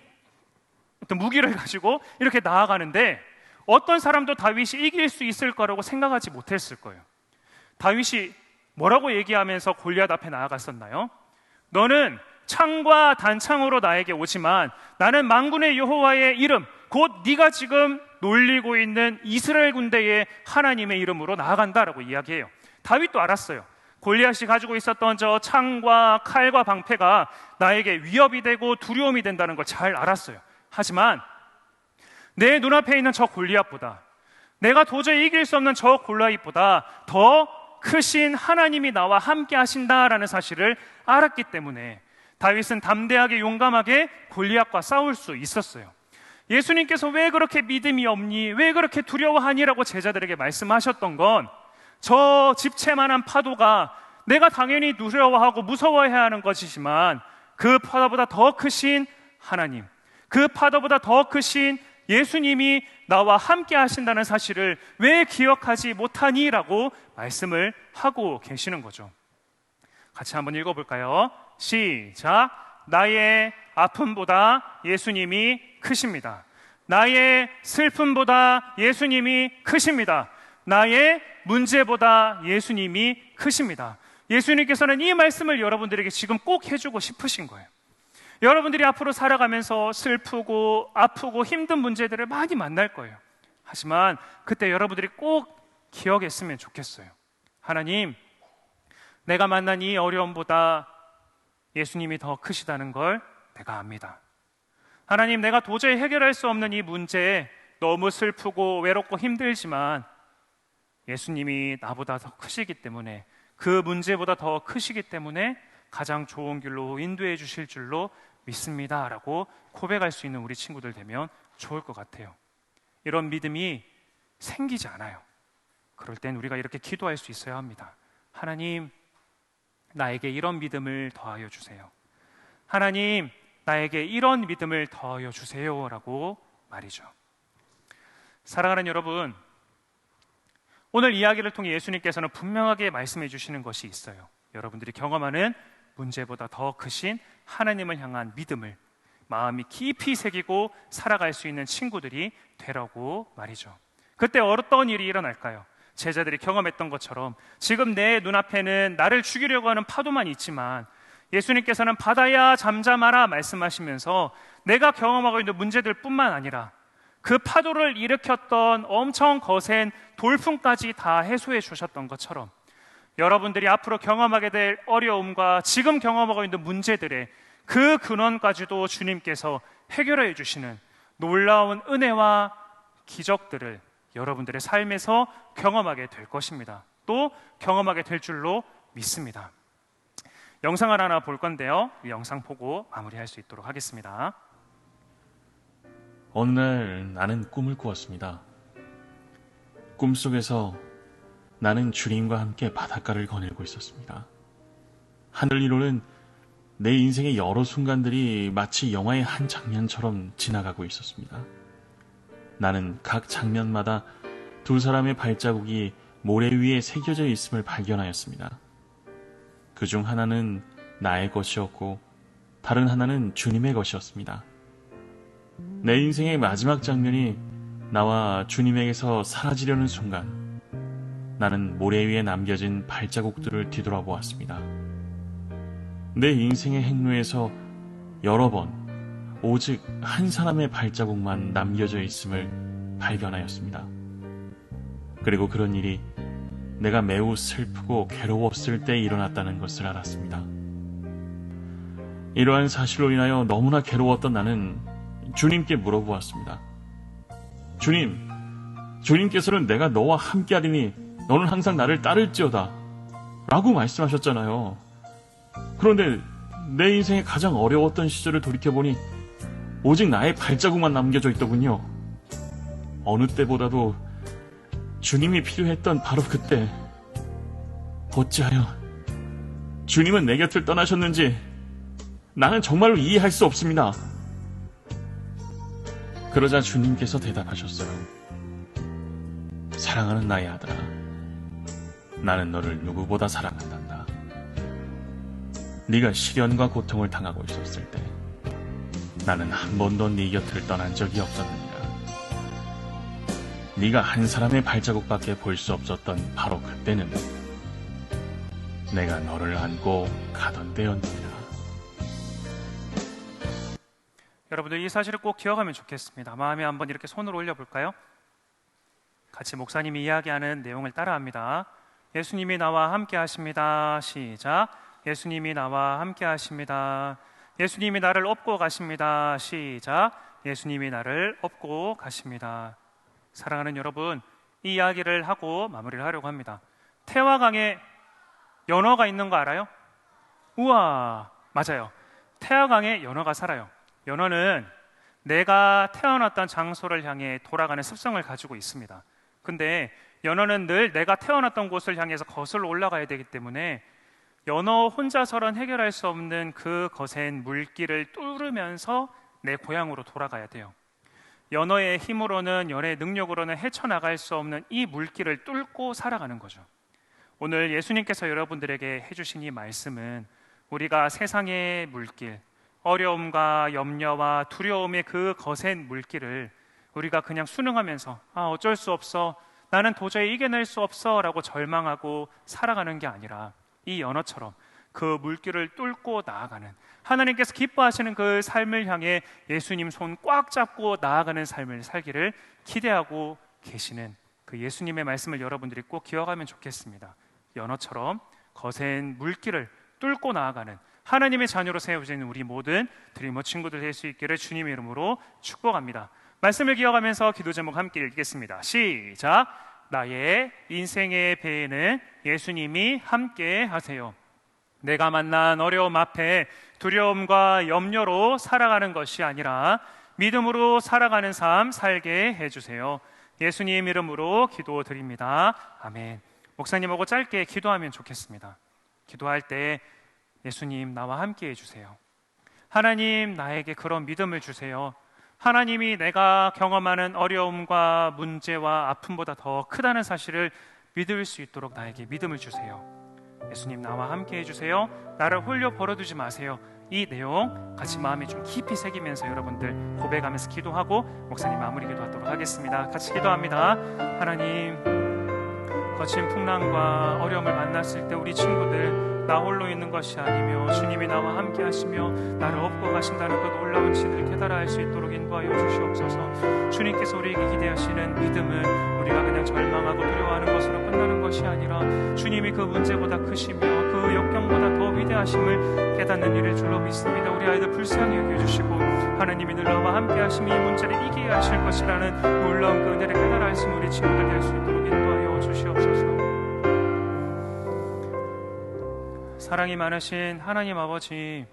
어떤 무기를 가지고 이렇게 나아가는데 어떤 사람도 다윗이 이길 수 있을 거라고 생각하지 못했을 거예요. 다윗이 뭐라고 얘기하면서 골리앗 앞에 나아갔었나요? 너는 창과 단창으로 나에게 오지만 나는 만군의 여호와의 이름, 곧 네가 지금 놀리고 있는 이스라엘 군대의 하나님의 이름으로 나아간다라고 이야기해요. 다윗도 알았어요. 골리앗이 가지고 있었던 저 창과 칼과 방패가 나에게 위협이 되고 두려움이 된다는 걸 잘 알았어요. 하지만 내 눈앞에 있는 저 골리앗보다, 내가 도저히 이길 수 없는 저 골리앗보다 더 크신 하나님이 나와 함께 하신다라는 사실을 알았기 때문에 다윗은 담대하게 용감하게 골리앗과 싸울 수 있었어요. 예수님께서 왜 그렇게 믿음이 없니? 왜 그렇게 두려워하니라고 제자들에게 말씀하셨던 건 저 집채만한 파도가 내가 당연히 두려워하고 무서워해야 하는 것이지만 그 파도보다 더 크신 하나님, 그 파도보다 더 크신 예수님이 나와 함께 하신다는 사실을 왜 기억하지 못하니라고 말씀을 하고 계시는 거죠. 같이 한번 읽어볼까요? 시작. 나의 아픔보다 예수님이 크십니다. 나의 슬픔보다 예수님이 크십니다. 나의 문제보다 예수님이 크십니다. 예수님께서는 이 말씀을 여러분들에게 지금 꼭 해주고 싶으신 거예요. 여러분들이 앞으로 살아가면서 슬프고 아프고 힘든 문제들을 많이 만날 거예요. 하지만 그때 여러분들이 꼭 기억했으면 좋겠어요. 하나님, 내가 만난 이 어려움보다 예수님이 더 크시다는 걸 내가 압니다. 하나님, 내가 도저히 해결할 수 없는 이 문제에 너무 슬프고 외롭고 힘들지만 예수님이 나보다 더 크시기 때문에, 그 문제보다 더 크시기 때문에 가장 좋은 길로 인도해 주실 줄로 믿습니다 라고 고백할 수 있는 우리 친구들 되면 좋을 것 같아요. 이런 믿음이 생기지 않아요. 그럴 땐 우리가 이렇게 기도할 수 있어야 합니다. 하나님, 나에게 이런 믿음을 더하여 주세요. 하나님, 나에게 이런 믿음을 더하여 주세요 라고 말이죠. 사랑하는 여러분, 오늘 이야기를 통해 예수님께서는 분명하게 말씀해 주시는 것이 있어요. 여러분들이 경험하는 문제보다 더 크신 하나님을 향한 믿음을 마음이 깊이 새기고 살아갈 수 있는 친구들이 되라고 말이죠. 그때 어떤 일이 일어날까요? 제자들이 경험했던 것처럼 지금 내 눈앞에는 나를 죽이려고 하는 파도만 있지만 예수님께서는 바다야 잠잠하라 말씀하시면서 내가 경험하고 있는 문제들 뿐만 아니라 그 파도를 일으켰던 엄청 거센 돌풍까지 다 해소해 주셨던 것처럼 여러분들이 앞으로 경험하게 될 어려움과 지금 경험하고 있는 문제들의 그 근원까지도 주님께서 해결해 주시는 놀라운 은혜와 기적들을 여러분들의 삶에서 경험하게 될 것입니다. 또 경험하게 될 줄로 믿습니다. 영상을 하나 볼 건데요. 이 영상 보고 마무리할 수 있도록 하겠습니다. 어느 날 나는 꿈을 꾸었습니다. 꿈속에서 나는 주님과 함께 바닷가를 거닐고 있었습니다. 하늘 위로는 내 인생의 여러 순간들이 마치 영화의 한 장면처럼 지나가고 있었습니다. 나는 각 장면마다 두 사람의 발자국이 모래 위에 새겨져 있음을 발견하였습니다. 그중 하나는 나의 것이었고 다른 하나는 주님의 것이었습니다. 내 인생의 마지막 장면이 나와 주님에게서 사라지려는 순간 나는 모래 위에 남겨진 발자국들을 뒤돌아보았습니다. 내 인생의 행로에서 여러 번 오직 한 사람의 발자국만 남겨져 있음을 발견하였습니다. 그리고 그런 일이 내가 매우 슬프고 괴로웠을 때 일어났다는 것을 알았습니다. 이러한 사실로 인하여 너무나 괴로웠던 나는 주님께 물어보았습니다. 주님, 주님께서는 내가 너와 함께하리니 너는 항상 나를 따를지어다 라고 말씀하셨잖아요. 그런데 내 인생의 가장 어려웠던 시절을 돌이켜보니 오직 나의 발자국만 남겨져 있더군요. 어느 때보다도 주님이 필요했던 바로 그때, 어찌하여 주님은 내 곁을 떠나셨는지 나는 정말로 이해할 수 없습니다. 그러자 주님께서 대답하셨어요. 사랑하는 나의 아들아, 나는 너를 누구보다 사랑한단다. 네가 시련과 고통을 당하고 있었을 때 나는 한 번도 네 곁을 떠난 적이 없었느니라. 네가 한 사람의 발자국밖에 볼 수 없었던 바로 그때는 내가 너를 안고 가던 때였느니라. 여러분들 이 사실을 꼭 기억하면 좋겠습니다. 마음에 한번 이렇게 손을 올려볼까요? 같이 목사님이 이야기하는 내용을 따라합니다. 예수님이 나와 함께 하십니다. 시작. 예수님이 나와 함께 하십니다. 예수님이 나를 업고 가십니다. 시작. 예수님이 나를 업고 가십니다. 사랑하는 여러분, 이 이야기를 하고 마무리를 하려고 합니다. 태화강에 연어가 있는 거 알아요? 우와, 맞아요. 태화강에 연어가 살아요. 연어는 내가 태어났던 장소를 향해 돌아가는 습성을 가지고 있습니다. 근데 연어는 늘 내가 태어났던 곳을 향해서 거슬러 올라가야 되기 때문에 연어 혼자서는 해결할 수 없는 그 거센 물길을 뚫으면서 내 고향으로 돌아가야 돼요. 연어의 힘으로는, 연어의 능력으로는 헤쳐나갈 수 없는 이 물길을 뚫고 살아가는 거죠. 오늘 예수님께서 여러분들에게 해주신 이 말씀은 우리가 세상의 물길, 어려움과 염려와 두려움의 그 거센 물길을 우리가 그냥 순응하면서 어쩔 수 없어, 나는 도저히 이겨낼 수 없어 라고 절망하고 살아가는 게 아니라 이 연어처럼 그 물길을 뚫고 나아가는, 하나님께서 기뻐하시는 그 삶을 향해 예수님 손 꽉 잡고 나아가는 삶을 살기를 기대하고 계시는 그 예수님의 말씀을 여러분들이 꼭 기억하면 좋겠습니다. 연어처럼 거센 물길을 뚫고 나아가는 하나님의 자녀로 세워지는 우리 모든 드리머 친구들 될 수 있기를 주님의 이름으로 축복합니다. 말씀을 기억하면서 기도 제목 함께 읽겠습니다. 시작. 나의 인생의 배에는 예수님이 함께 하세요. 내가 만난 어려움 앞에 두려움과 염려로 살아가는 것이 아니라 믿음으로 살아가는 삶 살게 해주세요. 예수님 이름으로 기도드립니다. 아멘. 목사님하고 짧게 기도하면 좋겠습니다. 기도할 때 예수님 나와 함께 해주세요. 하나님 나에게 그런 믿음을 주세요. 하나님이 내가 경험하는 어려움과 문제와 아픔보다 더 크다는 사실을 믿을 수 있도록 나에게 믿음을 주세요. 예수님 나와 함께 해주세요. 나를 홀려 버려두지 마세요. 이 내용 같이 마음에 좀 깊이 새기면서 여러분들 고백하면서 기도하고 목사님 마무리 기도하도록 하겠습니다. 같이 기도합니다. 하나님, 거친 풍랑과 어려움을 만났을 때 우리 친구들 나 홀로 있는 것이 아니며 주님이 나와 함께 하시며 나를 업고 가신다는 그 놀라운 진리를 깨달아 알 수 있도록 인도하여 주시옵소서. 주님께서 우리에게 기대하시는 믿음은 우리가 그냥 절망하고 두려워하는 것으로 끝나는 것이 아니라 주님이 그 문제보다 크시며 그 역경보다 더 위대하심을 깨닫는 일을 줄로 믿습니다. 우리 아이들 불쌍히 여겨주시고 하나님이 늘 나와 함께 하시며 이 문제를 이기게 하실 것이라는 놀라운 그 은혜를 깨달아 알 수 있는 우리 친구들 될 수 있도록 인도하여 주시옵소서. 사랑이 많으신 하나님 아버지,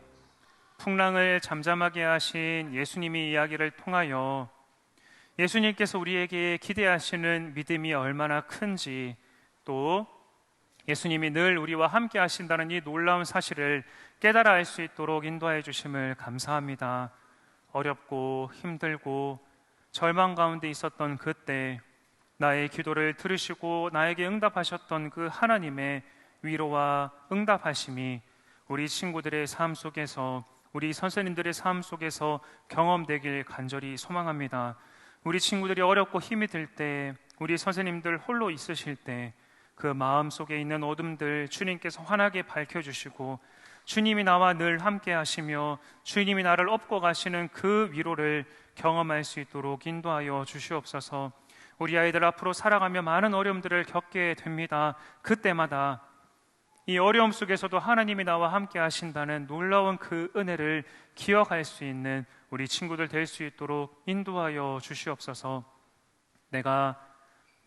풍랑을 잠잠하게 하신 예수님의 이야기를 통하여 예수님께서 우리에게 기대하시는 믿음이 얼마나 큰지, 또 예수님이 늘 우리와 함께 하신다는 이 놀라운 사실을 깨달아 알 수 있도록 인도해 주심을 감사합니다. 어렵고 힘들고 절망 가운데 있었던 그때 나의 기도를 들으시고 나에게 응답하셨던 그 하나님의 위로와 응답하심이 우리 친구들의 삶 속에서, 우리 선생님들의 삶 속에서 경험되길 간절히 소망합니다. 우리 친구들이 어렵고 힘이 들 때, 우리 선생님들 홀로 있으실 때 그 마음 속에 있는 어둠들 주님께서 환하게 밝혀주시고 주님이 나와 늘 함께 하시며 주님이 나를 업고 가시는 그 위로를 경험할 수 있도록 인도하여 주시옵소서. 우리 아이들 앞으로 살아가며 많은 어려움들을 겪게 됩니다. 그때마다 이 어려움 속에서도 하나님이 나와 함께 하신다는 놀라운 그 은혜를 기억할 수 있는 우리 친구들 될 수 있도록 인도하여 주시옵소서. 내가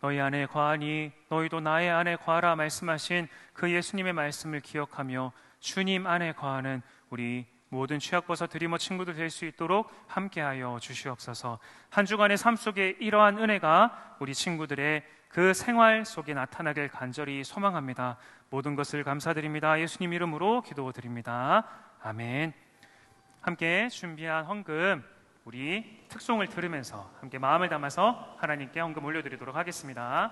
너희 안에 거하니 너희도 나의 안에 거하라 말씀하신 그 예수님의 말씀을 기억하며 주님 안에 거하는 우리 모든 취약버섯 드리머 친구들 될 수 있도록 함께하여 주시옵소서. 한 주간의 삶 속에 이러한 은혜가 우리 친구들의 그 생활 속에 나타나길 간절히 소망합니다. 모든 것을 감사드립니다. 예수님 이름으로 기도드립니다. 아멘. 함께 준비한 헌금, 우리 특송을 들으면서 함께 마음을 담아서 하나님께 헌금 올려드리도록 하겠습니다.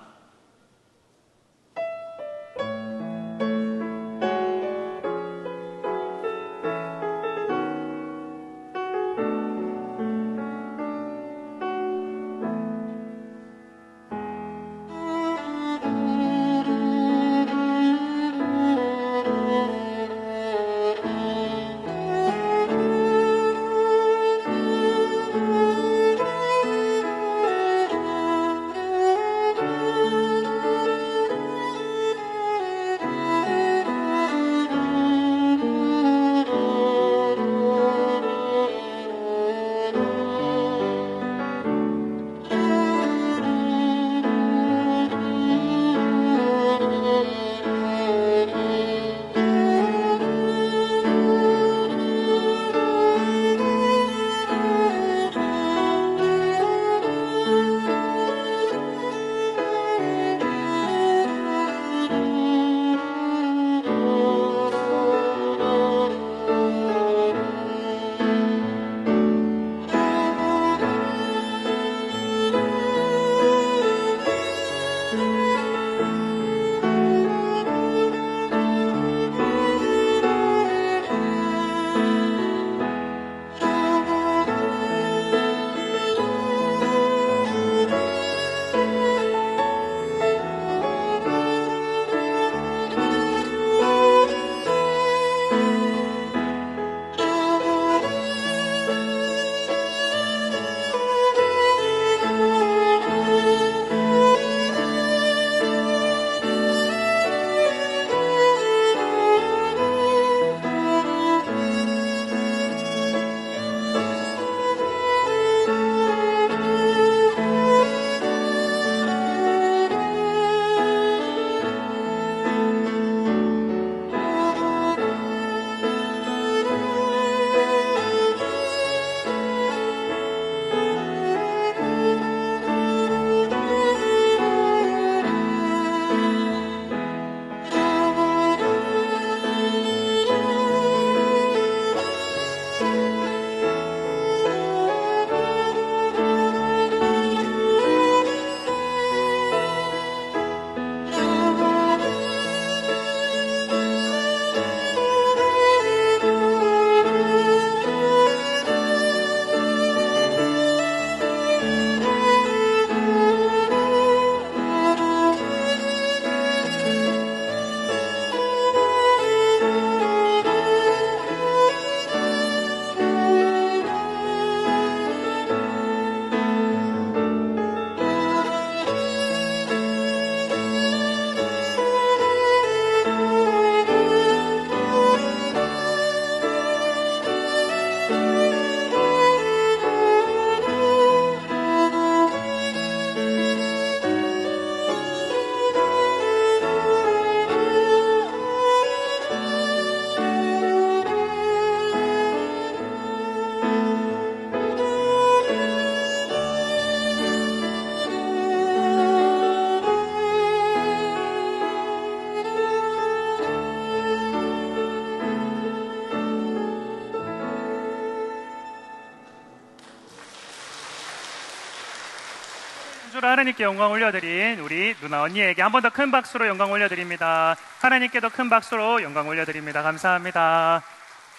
주로 하나님께 영광 올려드린 우리 누나 언니에게 한 번 더 큰 박수로 영광 올려드립니다. 하나님께 더 큰 박수로 영광 올려드립니다. 감사합니다.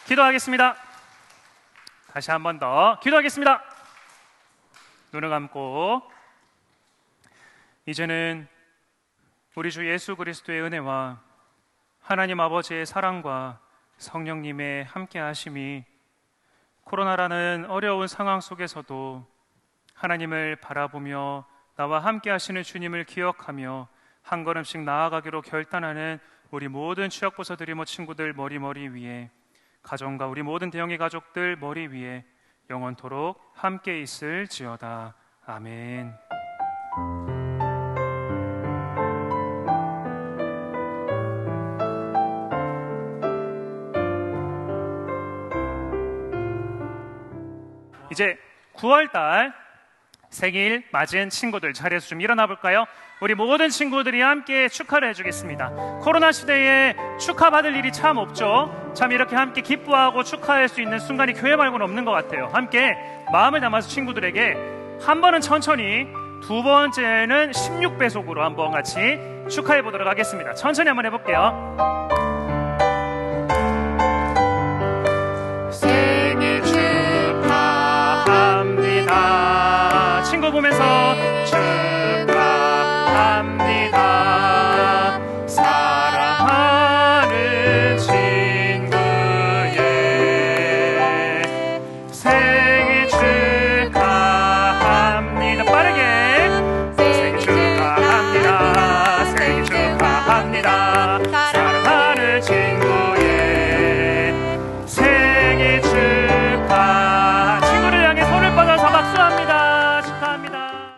기도하겠습니다. 다시 한 번 더 기도하겠습니다. 눈을 감고 이제는 우리 주 예수 그리스도의 은혜와 하나님 아버지의 사랑과 성령님의 함께 하심이 코로나라는 어려운 상황 속에서도 하나님을 바라보며 나와 함께 하시는 주님을 기억하며 한 걸음씩 나아가기로 결단하는 우리 모든 취약보서 드리머 친구들 머리 위에, 가정과 우리 모든 대형의 가족들 머리 위에 영원토록 함께 있을지어다. 아멘. 이제 9월달 생일 맞은 친구들 자리에서 좀 일어나 볼까요? 우리 모든 친구들이 함께 축하를 해주겠습니다. 코로나 시대에 축하받을 일이 참 없죠. 참 이렇게 함께 기뻐하고 축하할 수 있는 순간이 교회 말고는 없는 것 같아요. 함께 마음을 담아서 친구들에게 한 번은 천천히, 두 번째는 16배속으로 한번 같이 축하해 보도록 하겠습니다. 천천히 한번 해볼게요. 생일 축하합니다. 친구 보면서